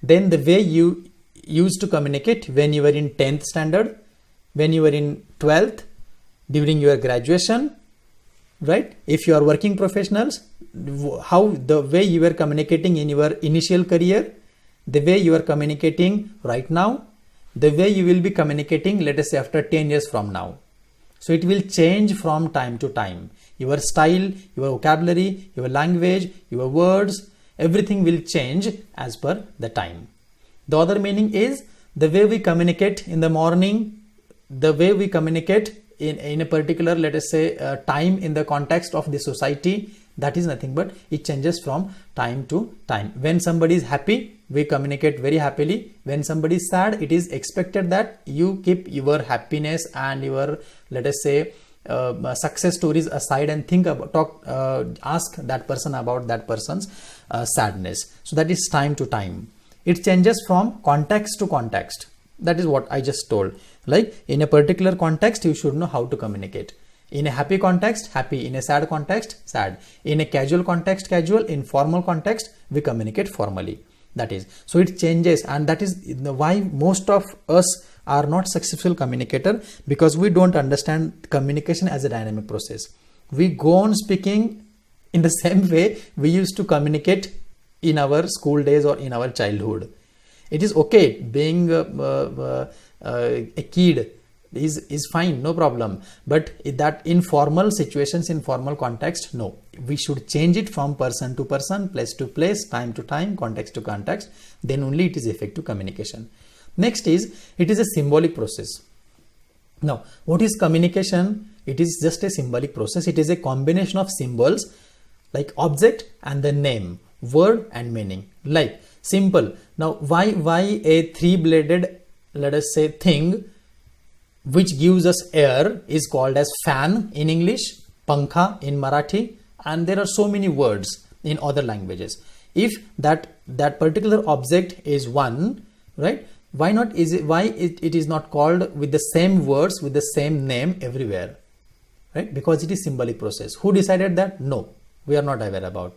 Then the way you used to communicate when you were in 10th standard, when you were in 12th, during your graduation, right? If you are working professionals, how the way you were communicating in your initial career, the way you are communicating right now, the way you will be communicating, let us say, after 10 years from now. So it will change from time to time. Your style, your vocabulary, your language, your words, everything will change as per the time. The other meaning is the way we communicate in the morning, the way we communicate in a particular, let us say, time in the context of the society, That is nothing but it changes from time to time. When somebody is happy, we communicate very happily. When somebody is sad, it is expected that you keep your happiness and your, let us say, success stories aside and think about, ask that person about that person's sadness. So that is time to time. It changes from context to context. That is what I just told. Like in a particular context, you should know how to communicate. In a happy context, happy. In a sad context, sad. In a casual context, casual. In formal context, we communicate formally. That is. So it changes, and that is why most of us are not successful communicator, because we don't understand communication as a dynamic process. We go on speaking in the same way we used to communicate in our school days or in our childhood. It is okay being a kid is fine, no problem, but that in formal situations, in formal context, no, we should change it from person to person, place to place, time to time, context to context. Then only it is effective communication. Next is, it is a symbolic process. Now, what is communication? It is just a symbolic process. It is a combination of symbols like object and the name, word and meaning. Like simple. Now, why a three-bladed, let us say, thing which gives us air is called as fan in English, pankha in Marathi, and there are so many words in other languages. If that particular object is one, right? Why not? It is not called with the same words, with the same name everywhere, right? Because it is symbolic process. Who decided that? No, we are not aware about.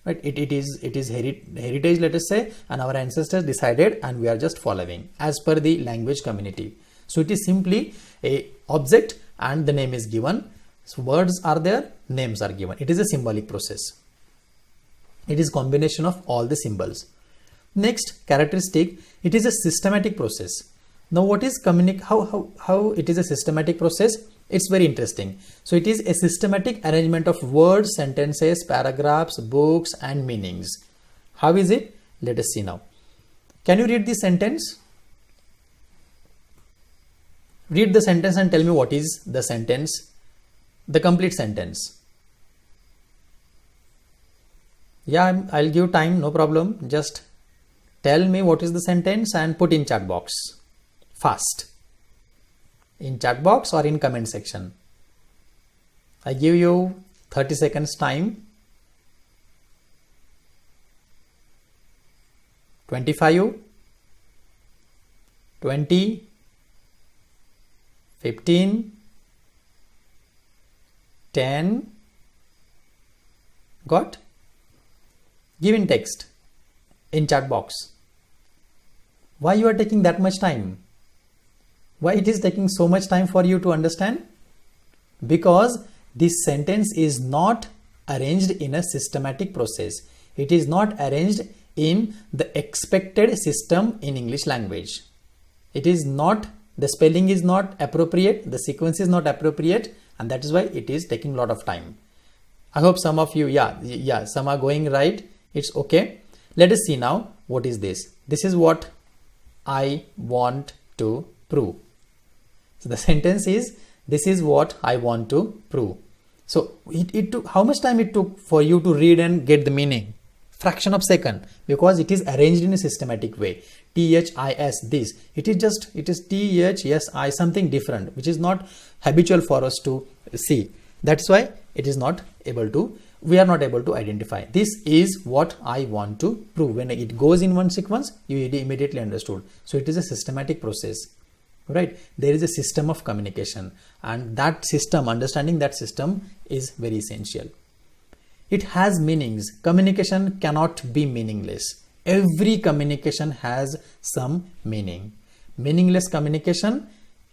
Right? It is heritage, let us say, and our ancestors decided, and we are just following as per the language community. So it is simply a object and the name is given. So words are there, names are given. It is a symbolic process. It is combination of all the symbols. Next characteristic, it is a systematic process. Now what is how it is a systematic process? It's very interesting. So it is a systematic arrangement of words, sentences, paragraphs, books and meanings. How is it? Let us see now. Can you read the sentence? Read the sentence and tell me what is the sentence, the complete sentence. Yeah, I'll give time, no problem. Just tell me what is the sentence and put in chat box. Fast. In chat box or in comment section. I give you 30 seconds time. 25, 20, 15, 10, got? Give in text in chat box. Why you are taking that much time? Why it is taking so much time for you to understand? Because this sentence is not arranged in a systematic process. It is not arranged in the expected system in English language. It is not, the spelling is not appropriate, the sequence is not appropriate, and that is why it is taking a lot of time. I hope some of you, some are going right. It's okay. Let us see now what is this. This is what I want to prove. So the sentence is, this is what I want to prove. So it took, how much time it took for you to read and get the meaning? Fraction of second, because it is arranged in a systematic way. THIS, this. It is THSI, something different, which is not habitual for us to see. That's why it is not able to, we are not able to identify. This is what I want to prove. When it goes in one sequence, you immediately understood. So it is a systematic process, right? There is a system of communication, and that system, understanding that system is very essential. It has meanings. Communication cannot be meaningless. Every communication has some meaning. Meaningless communication,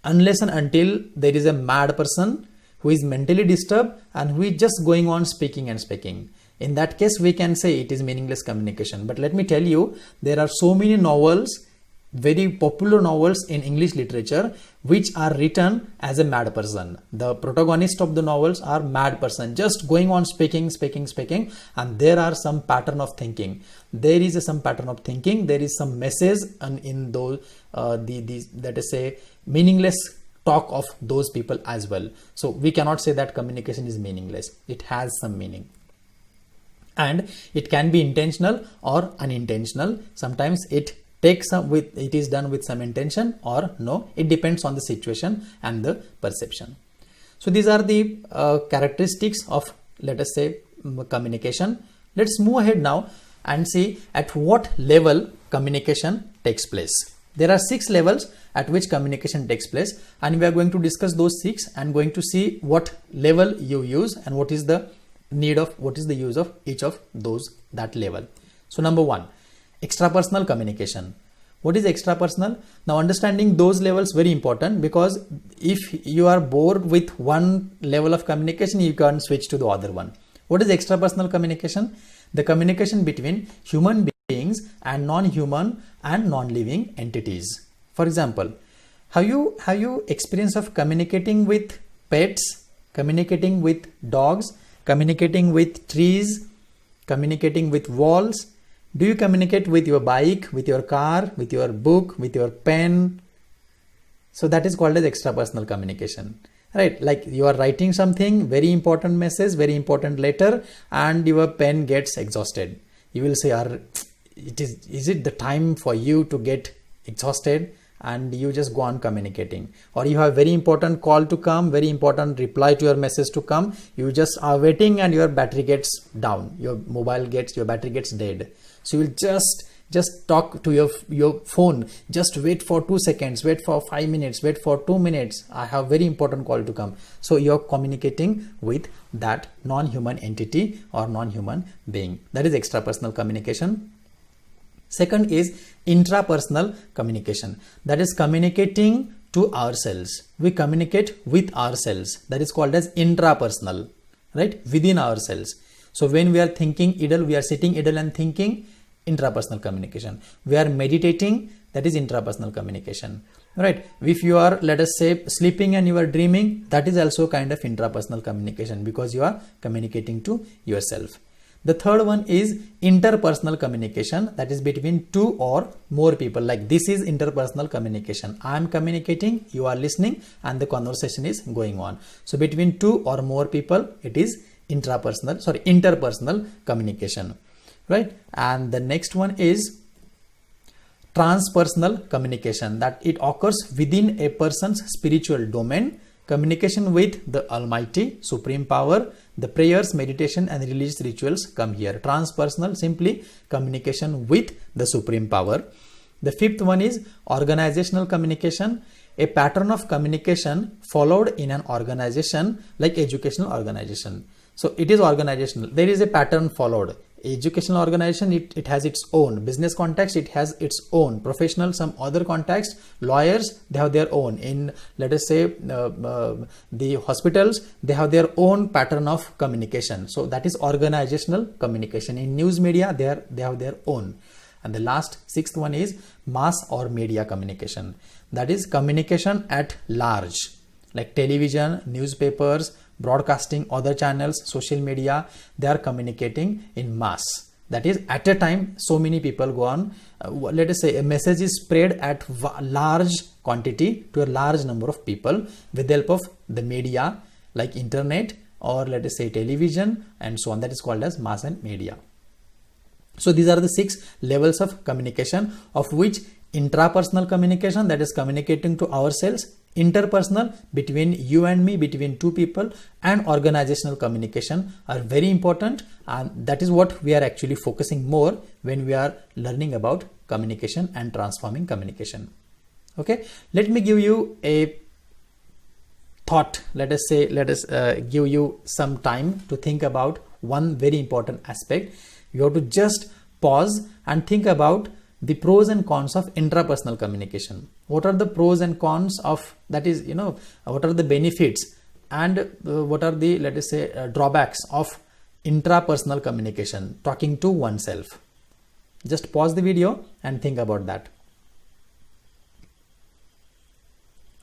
unless and until there is a mad person who is mentally disturbed and who is just going on speaking and speaking. In that case, we can say it is meaningless communication. But let me tell you, there are so many novels, very popular novels in English literature, which are written as a mad person. The protagonist of the novels are mad person, just going on speaking, and there are some pattern of thinking. There is some pattern of thinking. There is some message in those that is say meaningless talk of those people as well. So we cannot say that communication is meaningless. It has some meaning. and it can be intentional or unintentional. Sometimes it is done with some intention or no, it depends on the situation and the perception. So these are the characteristics of, let us say, communication. Let's move ahead now and see at what level communication takes place. There are 6 levels at which communication takes place, and we are going to discuss those 6 and going to see what level you use and what is the use of each of that level. So number 1, extrapersonal communication. What is extrapersonal? Now understanding those levels very important, because if you are bored with one level of communication, you can switch to the other one. What is extrapersonal communication? The communication between human beings and non-human and non-living entities. For example, have you experience of communicating with pets, communicating with dogs, communicating with trees, communicating with walls? Do you communicate with your bike, with your car, with your book, with your pen? So that is called as extrapersonal communication, right? Like you are writing something, very important message, very important letter, and your pen gets exhausted. You will say, is it the time for you to get exhausted? And you just go on communicating. Or you have very important call to come, very important reply to your message to come. You just are waiting and your battery gets down. Your battery gets dead. So you will just talk to your phone. Just wait for 2 seconds, wait for 5 minutes, wait for 2 minutes. I have very important call to come. So you're communicating with that non-human entity or non-human being. That is extrapersonal communication. Second is intrapersonal communication. That is communicating to ourselves. We communicate with ourselves. That is called as intrapersonal, right? Within ourselves. So when we are thinking idle, we are sitting idle and thinking, intrapersonal communication. We are meditating, that is intrapersonal communication, right? If you are, let us say, sleeping and you are dreaming, that is also kind of intrapersonal communication, because you are communicating to yourself. The third one is interpersonal communication, that is between 2 or more people. Like this is interpersonal communication. I am communicating, you are listening, and the conversation is going on. So between 2 or more people, it is interpersonal communication, right? And the next one is transpersonal communication, that it occurs within a person's spiritual domain. Communication with the Almighty, Supreme Power, the prayers, meditation and religious rituals come here. Transpersonal, simply communication with the Supreme Power. The fifth one is organizational communication, a pattern of communication followed in an organization like educational organization. So it is organizational. There is a pattern followed. Educational organization, it has its own. Business context, it has its own. Professional, some other context. Lawyers, they have their own. In, let us say, the hospitals, they have their own pattern of communication. So that is organizational communication. In news media, they have their own. And the last, sixth one is mass or media communication. That is communication at large, like television, newspapers, broadcasting, other channels, social media. They are communicating in mass. That is, at a time, so many people go on. Let us say a message is spread at large quantity to a large number of people with the help of the media like internet or let us say television and so on. That is called as mass and media. So these are the 6 levels of communication, of which intrapersonal communication, that is communicating to ourselves, interpersonal, between you and me, between 2 people, and organizational communication are very important, and that is what we are actually focusing more when we are learning about communication and transforming communication. Okay, let me give you a thought. Let us give you some time to think about one very important aspect. You have to just pause and think about the pros and cons of intrapersonal communication. What are the pros and cons of, that is, what are the benefits and what are the, let us say, drawbacks of intrapersonal communication, talking to oneself. Just pause the video and think about that.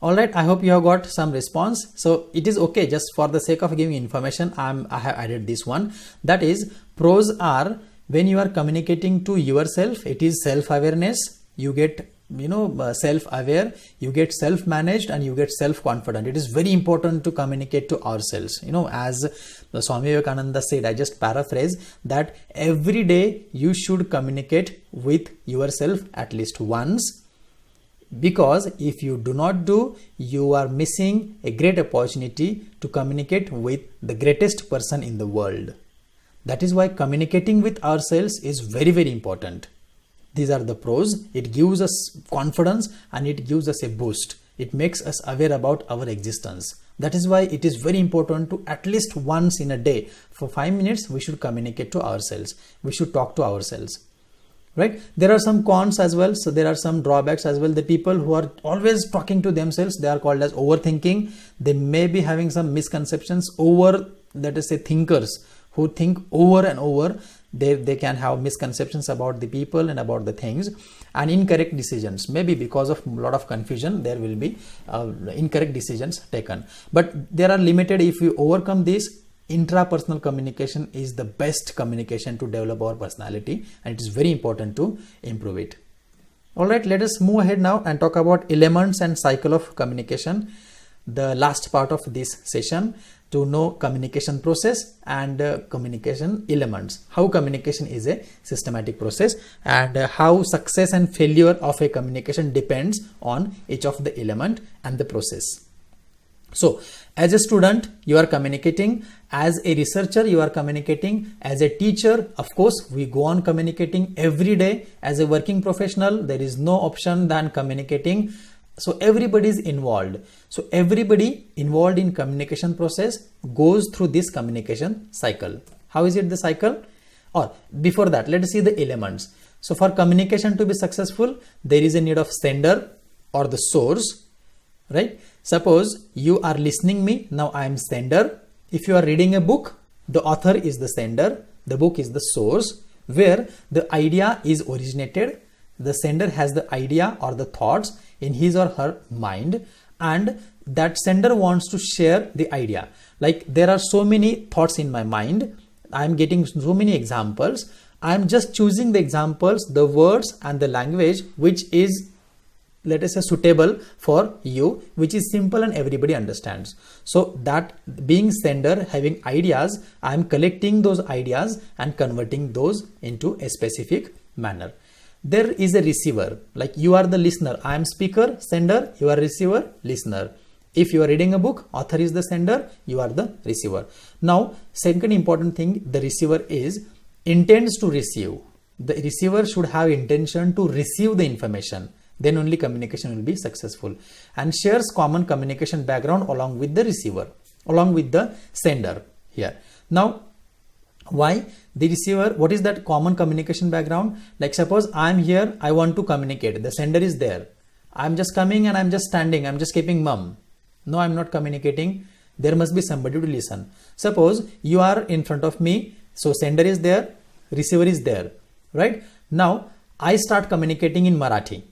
All right, I hope you have got some response. So it is okay, just for the sake of giving information, I have added this one. That is, pros are when you are communicating to yourself, it is self-awareness. You get self-aware, you get self-managed, and you get self-confident. It is very important to communicate to ourselves. As Swami Vivekananda said, I just paraphrase, that every day you should communicate with yourself at least once, because if you do not do, you are missing a great opportunity to communicate with the greatest person in the world. That is why communicating with ourselves is very, very important. These are the pros. It gives us confidence and it gives us a boost. It makes us aware about our existence. That is why it is very important to at least once in a day, for 5 minutes, we should communicate to ourselves. We should talk to ourselves. Right? There are some cons as well. So there are some drawbacks as well. The people who are always talking to themselves, they are called as overthinking. They may be having some misconceptions over, let us say, thinkers who think over and over. They can have misconceptions about the people and about the things, and incorrect decisions. Maybe because of a lot of confusion, there will be incorrect decisions taken. But there are limited. If we overcome this, intrapersonal communication is the best communication to develop our personality, and it is very important to improve it. Alright, let us move ahead now and talk about elements and cycle of communication, the last part of this session, to know communication process and communication elements, how communication is a systematic process, and how success and failure of a communication depends on each of the element and the process. So as a student, you are communicating. As a researcher, you are communicating. As a teacher, of course, we go on communicating every day. As a working professional, there is no option than communicating. So everybody is involved. So everybody involved in communication process goes through this communication cycle. How is it the cycle? Or before that, let us see the elements. So for communication to be successful, there is a need of sender or the source, right? Suppose you are listening me. Now I am sender. If you are reading a book, the author is the sender. The book is the source where the idea is originated. The sender has the idea or the thoughts in his or her mind, and that sender wants to share the idea. Like there are so many thoughts in my mind. I am getting so many examples. I am just choosing the examples, the words and the language which is, let us say, suitable for you, which is simple and everybody understands. So that being sender, having ideas, I am collecting those ideas and converting those into a specific manner. There is a receiver, like you are the listener. I am speaker, sender, you are receiver, listener. If you are reading a book, author is the sender, you are the receiver. Now, second important thing, the receiver is intends to receive. The receiver should have intention to receive the information. Then only communication will be successful, and shares common communication background along with the receiver, along with the sender here. Now, why the receiver? What is that common communication background? Like suppose I am here, I want to communicate. The sender is there. I am just coming and I am just standing. I am just keeping mum. No, I am not communicating. There must be somebody to listen. Suppose you are in front of me. So sender is there, receiver is there, right? Now I start communicating in Marathi.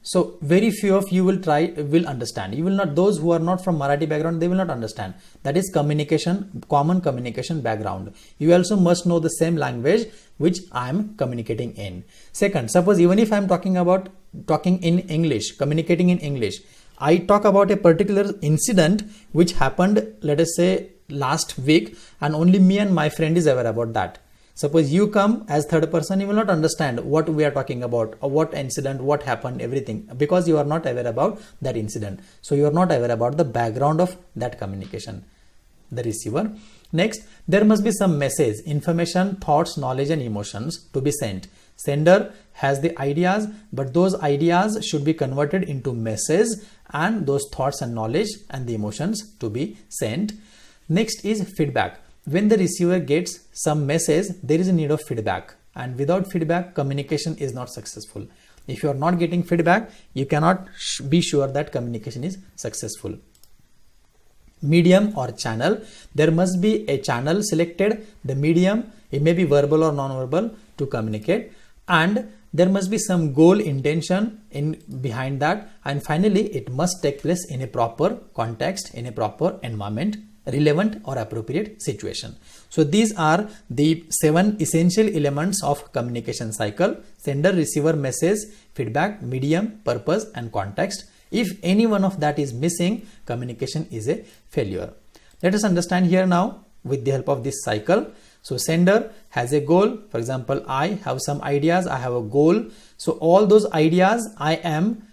So very few of you will understand. You will not, those who are not from Marathi background, they will not understand. That is communication, common communication background. You also must know the same language which I am communicating in. Second, suppose even if I am talking in English, communicating in English, I talk about a particular incident which happened, let us say last week, and only me and my friend is aware about that. Suppose you come as third person, you will not understand what we are talking about, or what incident, what happened, everything, because you are not aware about that incident. So you are not aware about the background of that communication, the receiver. Next, there must be some message, information, thoughts, knowledge and emotions to be sent. Sender has the ideas, but those ideas should be converted into message, and those thoughts and knowledge and the emotions to be sent. Next is feedback. When the receiver gets some message, there is a need of feedback, and without feedback, communication is not successful. If you are not getting feedback, you cannot be sure that communication is successful. Medium or channel, there must be a channel selected, the medium, it may be verbal or non-verbal, to communicate, and there must be some goal, intention behind that, and finally it must take place in a proper context, in a proper environment relevant or appropriate situation. So these are the 7 essential elements of communication cycle: sender, receiver, message, feedback, medium, purpose, and context. If any one of that is missing, communication is a failure. Let us understand here now with the help of this cycle. So sender has a goal. For example, I have some ideas, I have a goal. So all those ideas I am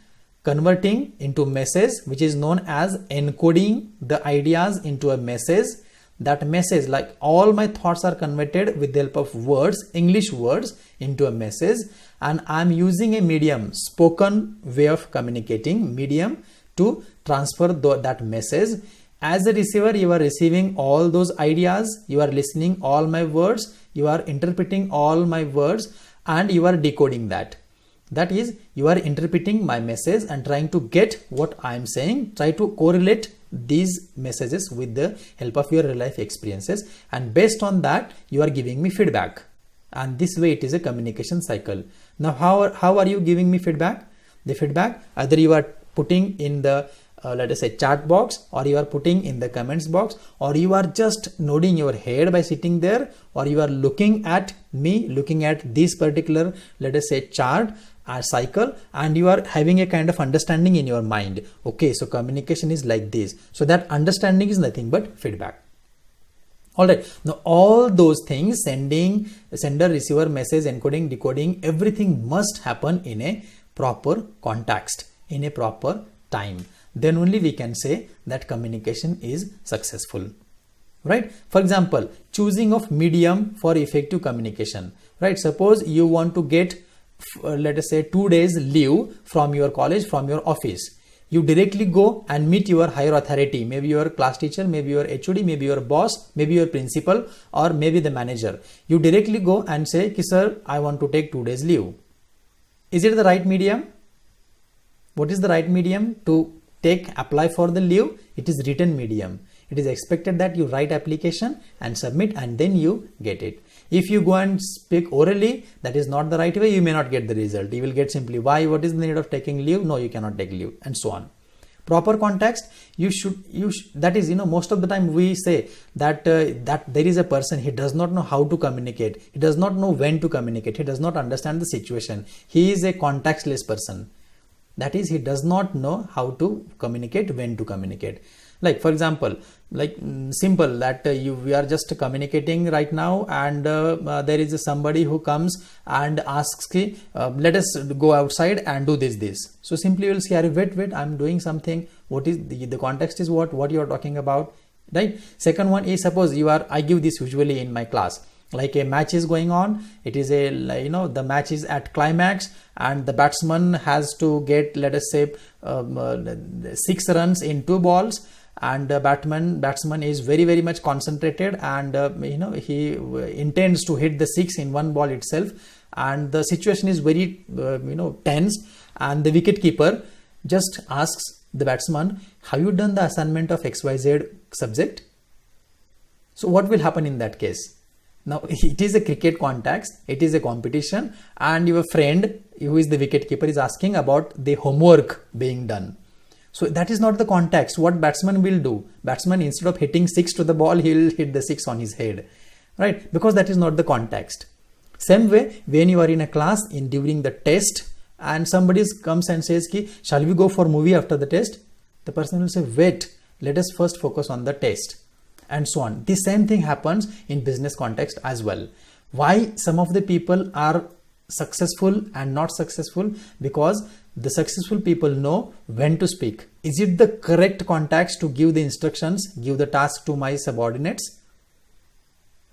converting into message, which is known as encoding the ideas into a message. That message, like all my thoughts are converted with the help of words, English words, into a message, and I'm using a medium, spoken way of communicating, medium, to transfer that message. As a receiver, you are receiving all those ideas, you are listening all my words, you are interpreting all my words, and you are decoding that. That is, you are interpreting my message and trying to get what I am saying, try to correlate these messages with the help of your real life experiences, and based on that you are giving me feedback. And this way it is a communication cycle. Now how are you giving me feedback? The feedback, either you are putting in the let us say chat box, or you are putting in the comments box, or you are just nodding your head by sitting there, or you are looking at me, looking at this particular, let us say, chart or cycle, and you are having a kind of understanding in your mind. Okay, so communication is like this. So that understanding is nothing but feedback. Alright, now all those things, sender, receiver, message, encoding, decoding, everything must happen in a proper context, in a proper time. Then only we can say that communication is successful. Right? For example, choosing of medium for effective communication. Right? Suppose you want to get, let us say, 2 days leave from your college, from your office. You directly go and meet your higher authority, maybe your class teacher, maybe your HOD, maybe your boss, maybe your principal, or maybe the manager. You directly go and say, sir, I want to take 2 days leave. Is it the right medium? What is the right medium to apply for the leave? It is written medium. It is expected that you write application and submit, and then you get it. If you go and speak orally, that is not the right way. You may not get the result. You will get simply, why, what is the need of taking leave? No, you cannot take leave, and so on. Proper context, you should that is, most of the time we say that that there is a person, he does not know how to communicate, he does not know when to communicate, he does not understand the situation, he is a contextless person. That is, he does not know how to communicate, when to communicate. Like, for example, like simple that we are just communicating right now, and there is somebody who comes and asks, let us go outside and do this. So simply you will say, wait, I'm doing something. What is the context is what you are talking about, right? Second one is, suppose I give this usually in my class. Like a match is going on, it is the match is at climax, and the batsman has to get, let us say, 6 runs in 2 balls, and the batsman is very much concentrated, and he intends to hit the 6 in 1 ball itself, and the situation is very tense, and the wicket keeper just asks the batsman, have you done the assignment of XYZ subject? So what will happen in that case? Now it is a cricket context, it is a competition, and your friend who is the wicket keeper is asking about the homework being done. So that is not the context. What batsman will do? Batsman, instead of hitting 6 to the ball, he will hit the 6 on his head, right? Because that is not the context. Same way, when you are in a class during the test, and somebody comes and says, shall we go for movie after the test? The person will say, wait, let us first focus on the test, and so on. The same thing happens in business context as well. Why some of the people are successful and not successful? Because the successful people know when to speak. Is it the correct context to give the instructions, give the task to my subordinates,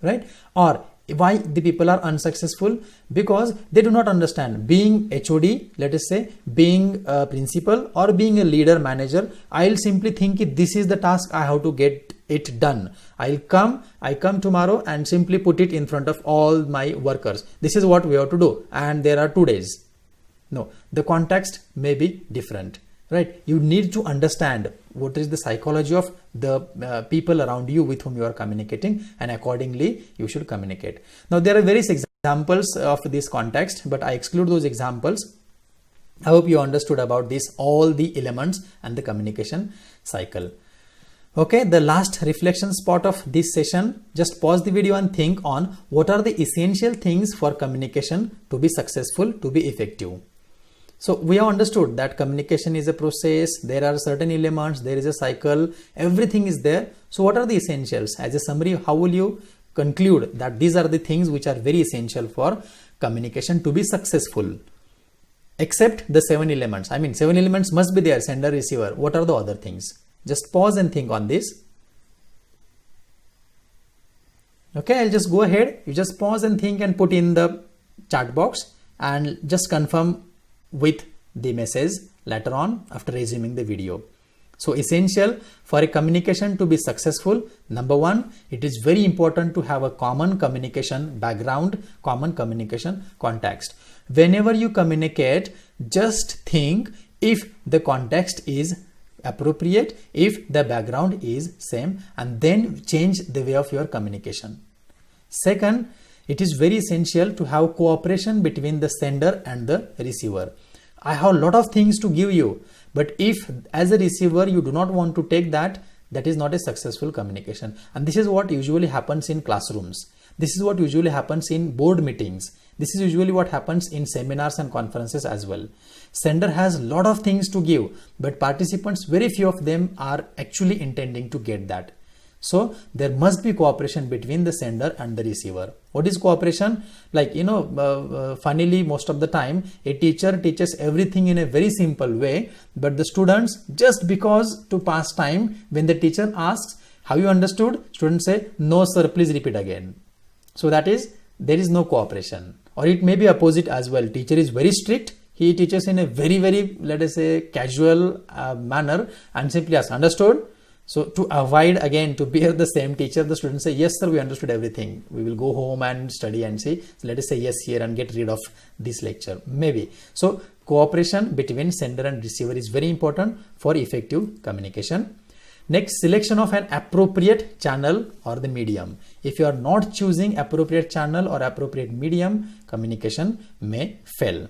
right? Or why the people are unsuccessful? Because they do not understand. Being HOD, let us say, being a principal or being a leader, manager, I'll simply think this is the task, I have to get it done. I come tomorrow and simply put it in front of all my workers. This is what we have to do, and there are 2 days. No, the context may be different, right? You need to understand what is the psychology of the people around you with whom you are communicating, and accordingly you should communicate. Now there are various examples of this context, but I exclude those examples. I hope you understood about this, all the elements and the communication cycle. Okay, the last reflection spot of this session, just pause the video and think on what are the essential things for communication to be successful, to be effective. So we have understood that communication is a process, there are certain elements, there is a cycle, everything is there. So what are the essentials? As a summary, how will you conclude that these are the things which are very essential for communication to be successful? Except the 7 elements. I mean, 7 elements must be there, sender, receiver. What are the other things? Just pause and think on this. Okay, I'll just go ahead. You just pause and think and put in the chat box and just confirm with the message later on after resuming the video. So essential for a communication to be successful, number 1, it is very important to have a common communication background, common communication context. Whenever you communicate, just think if the context is appropriate, if the background is same, and then change the way of your communication. Second, it is very essential to have cooperation between the sender and the receiver. I have a lot of things to give you, but if as a receiver you do not want to take that, that is not a successful communication. And this is what usually happens in classrooms. This is what usually happens in board meetings. This is usually what happens in seminars and conferences as well. Sender has a lot of things to give, but participants, very few of them are actually intending to get that. So there must be cooperation between the sender and the receiver. What is cooperation? Like, funnily, most of the time a teacher teaches everything in a very simple way, but the students, just because to pass time, when the teacher asks, have you understood? Students say, no sir, please repeat again. So that is, there is no cooperation. Or it may be opposite as well. Teacher is very strict. He teaches in a very, let us say, casual manner and simply asks, understood? So to avoid again to bear the same teacher, the students say, yes sir, we understood everything. We will go home and study and see. So let us say yes here and get rid of this lecture. Maybe. So cooperation between sender and receiver is very important for effective communication. Next, selection of an appropriate channel or the medium. If you are not choosing appropriate channel or appropriate medium, communication may fail.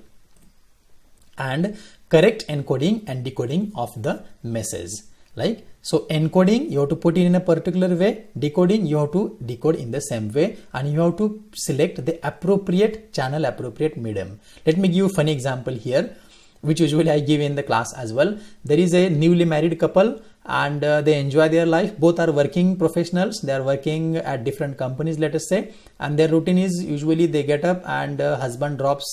And correct encoding and decoding of the message. Like, so encoding you have to put it in a particular way, decoding you have to decode in the same way, and you have to select the appropriate channel, appropriate medium. Let me give you a funny example here, which usually I give in the class as well. There is a newly married couple and they enjoy their life. Both are working professionals. They are working at different companies, let us say, and their routine is usually they get up and husband drops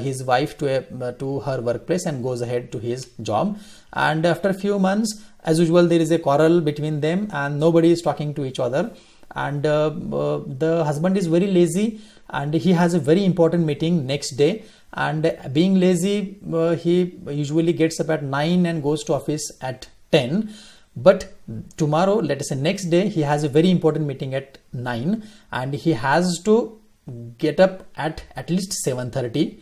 his wife to her workplace and goes ahead to his job. And after a few months, as usual, there is a quarrel between them and nobody is talking to each other. And the husband is very lazy and he has a very important meeting next day. And being lazy, he usually gets up at 9 and goes to office at 10. But tomorrow, let us say next day, he has a very important meeting at 9 and he has to get up at least 7:30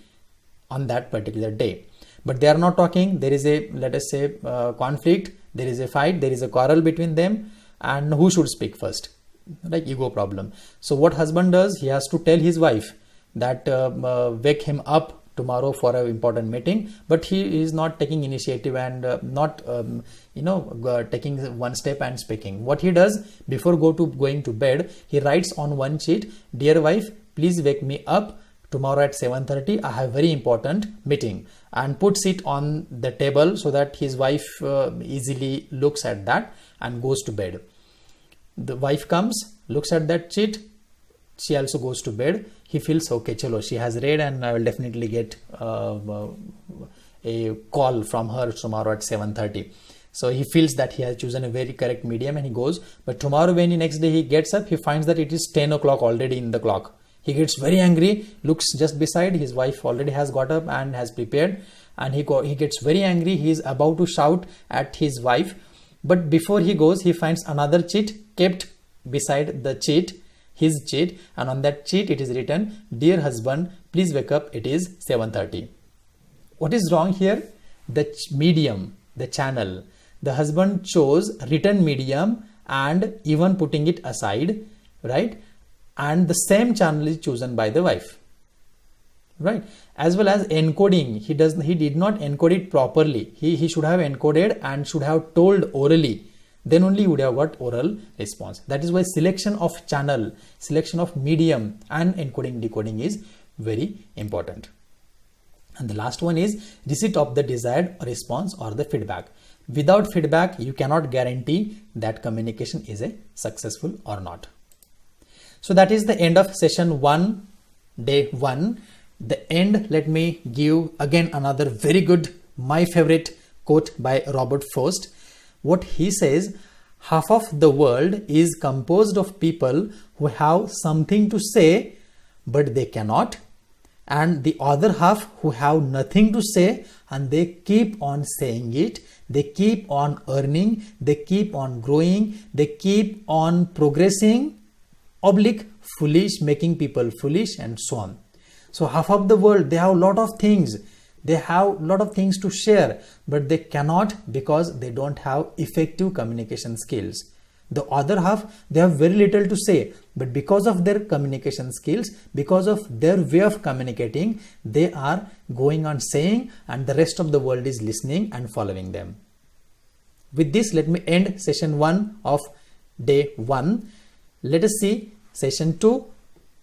on that particular day. But they are not talking. There is a, let us say, conflict. There is a fight. There is a quarrel between them. And who should speak first? Like ego problem. So what husband does, he has to tell his wife that wake him up tomorrow for an important meeting, but he is not taking initiative and not taking one step and speaking. What he does, before going to bed, he writes on one sheet, dear wife, please wake me up tomorrow at 7:30. I have very important meeting, and puts it on the table so that his wife easily looks at that and goes to bed. The wife comes, looks at that sheet, she also goes to bed. He feels okay, chalo, she has read and I will definitely get a call from her tomorrow at 7:30. So he feels that he has chosen a very correct medium and he goes. But tomorrow when next day he gets up, he finds that it is 10 o'clock already in the clock. He gets very angry, looks just beside, his wife already has got up and has prepared, and he gets very angry. He is about to shout at his wife, but before he goes, he finds another cheat kept beside the cheat, his cheat, and on that cheat it is written, dear husband, please wake up, it is 7:30. What is wrong here? The medium, the channel. The husband chose written medium and even putting it aside, right? And the same channel is chosen by the wife, right? As well as encoding, he did not encode it properly. He should have encoded and should have told orally then only you would have got oral response. That is why selection of channel, selection of medium and encoding decoding is very important. And the last one is receipt of the desired response or the feedback. Without feedback, you cannot guarantee that communication is a successful or not. So that is the end of session 1, day 1. The end, let me give again another very good, my favorite quote by Robert Frost. What he says, half of the world is composed of people who have something to say but they cannot, and the other half who have nothing to say and they keep on saying it, they keep on earning, they keep on growing, they keep on progressing, oblique foolish, making people foolish, and so on. So half of the world, they have a lot of things, they have a lot of things to share, but they cannot because they don't have effective communication skills. The other half, they have very little to say, but because of their communication skills, because of their way of communicating, they are going on saying, and the rest of the world is listening and following them. With this, let me end session 1 of day 1. Let us see session 2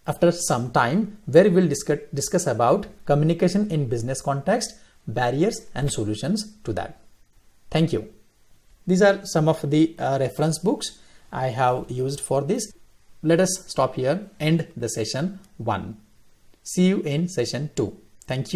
after some time, where we will discuss about communication in business context, barriers and solutions to that. Thank you. These are some of the reference books I have used for this. Let us stop here, end the session 1. See you in session 2. Thank you.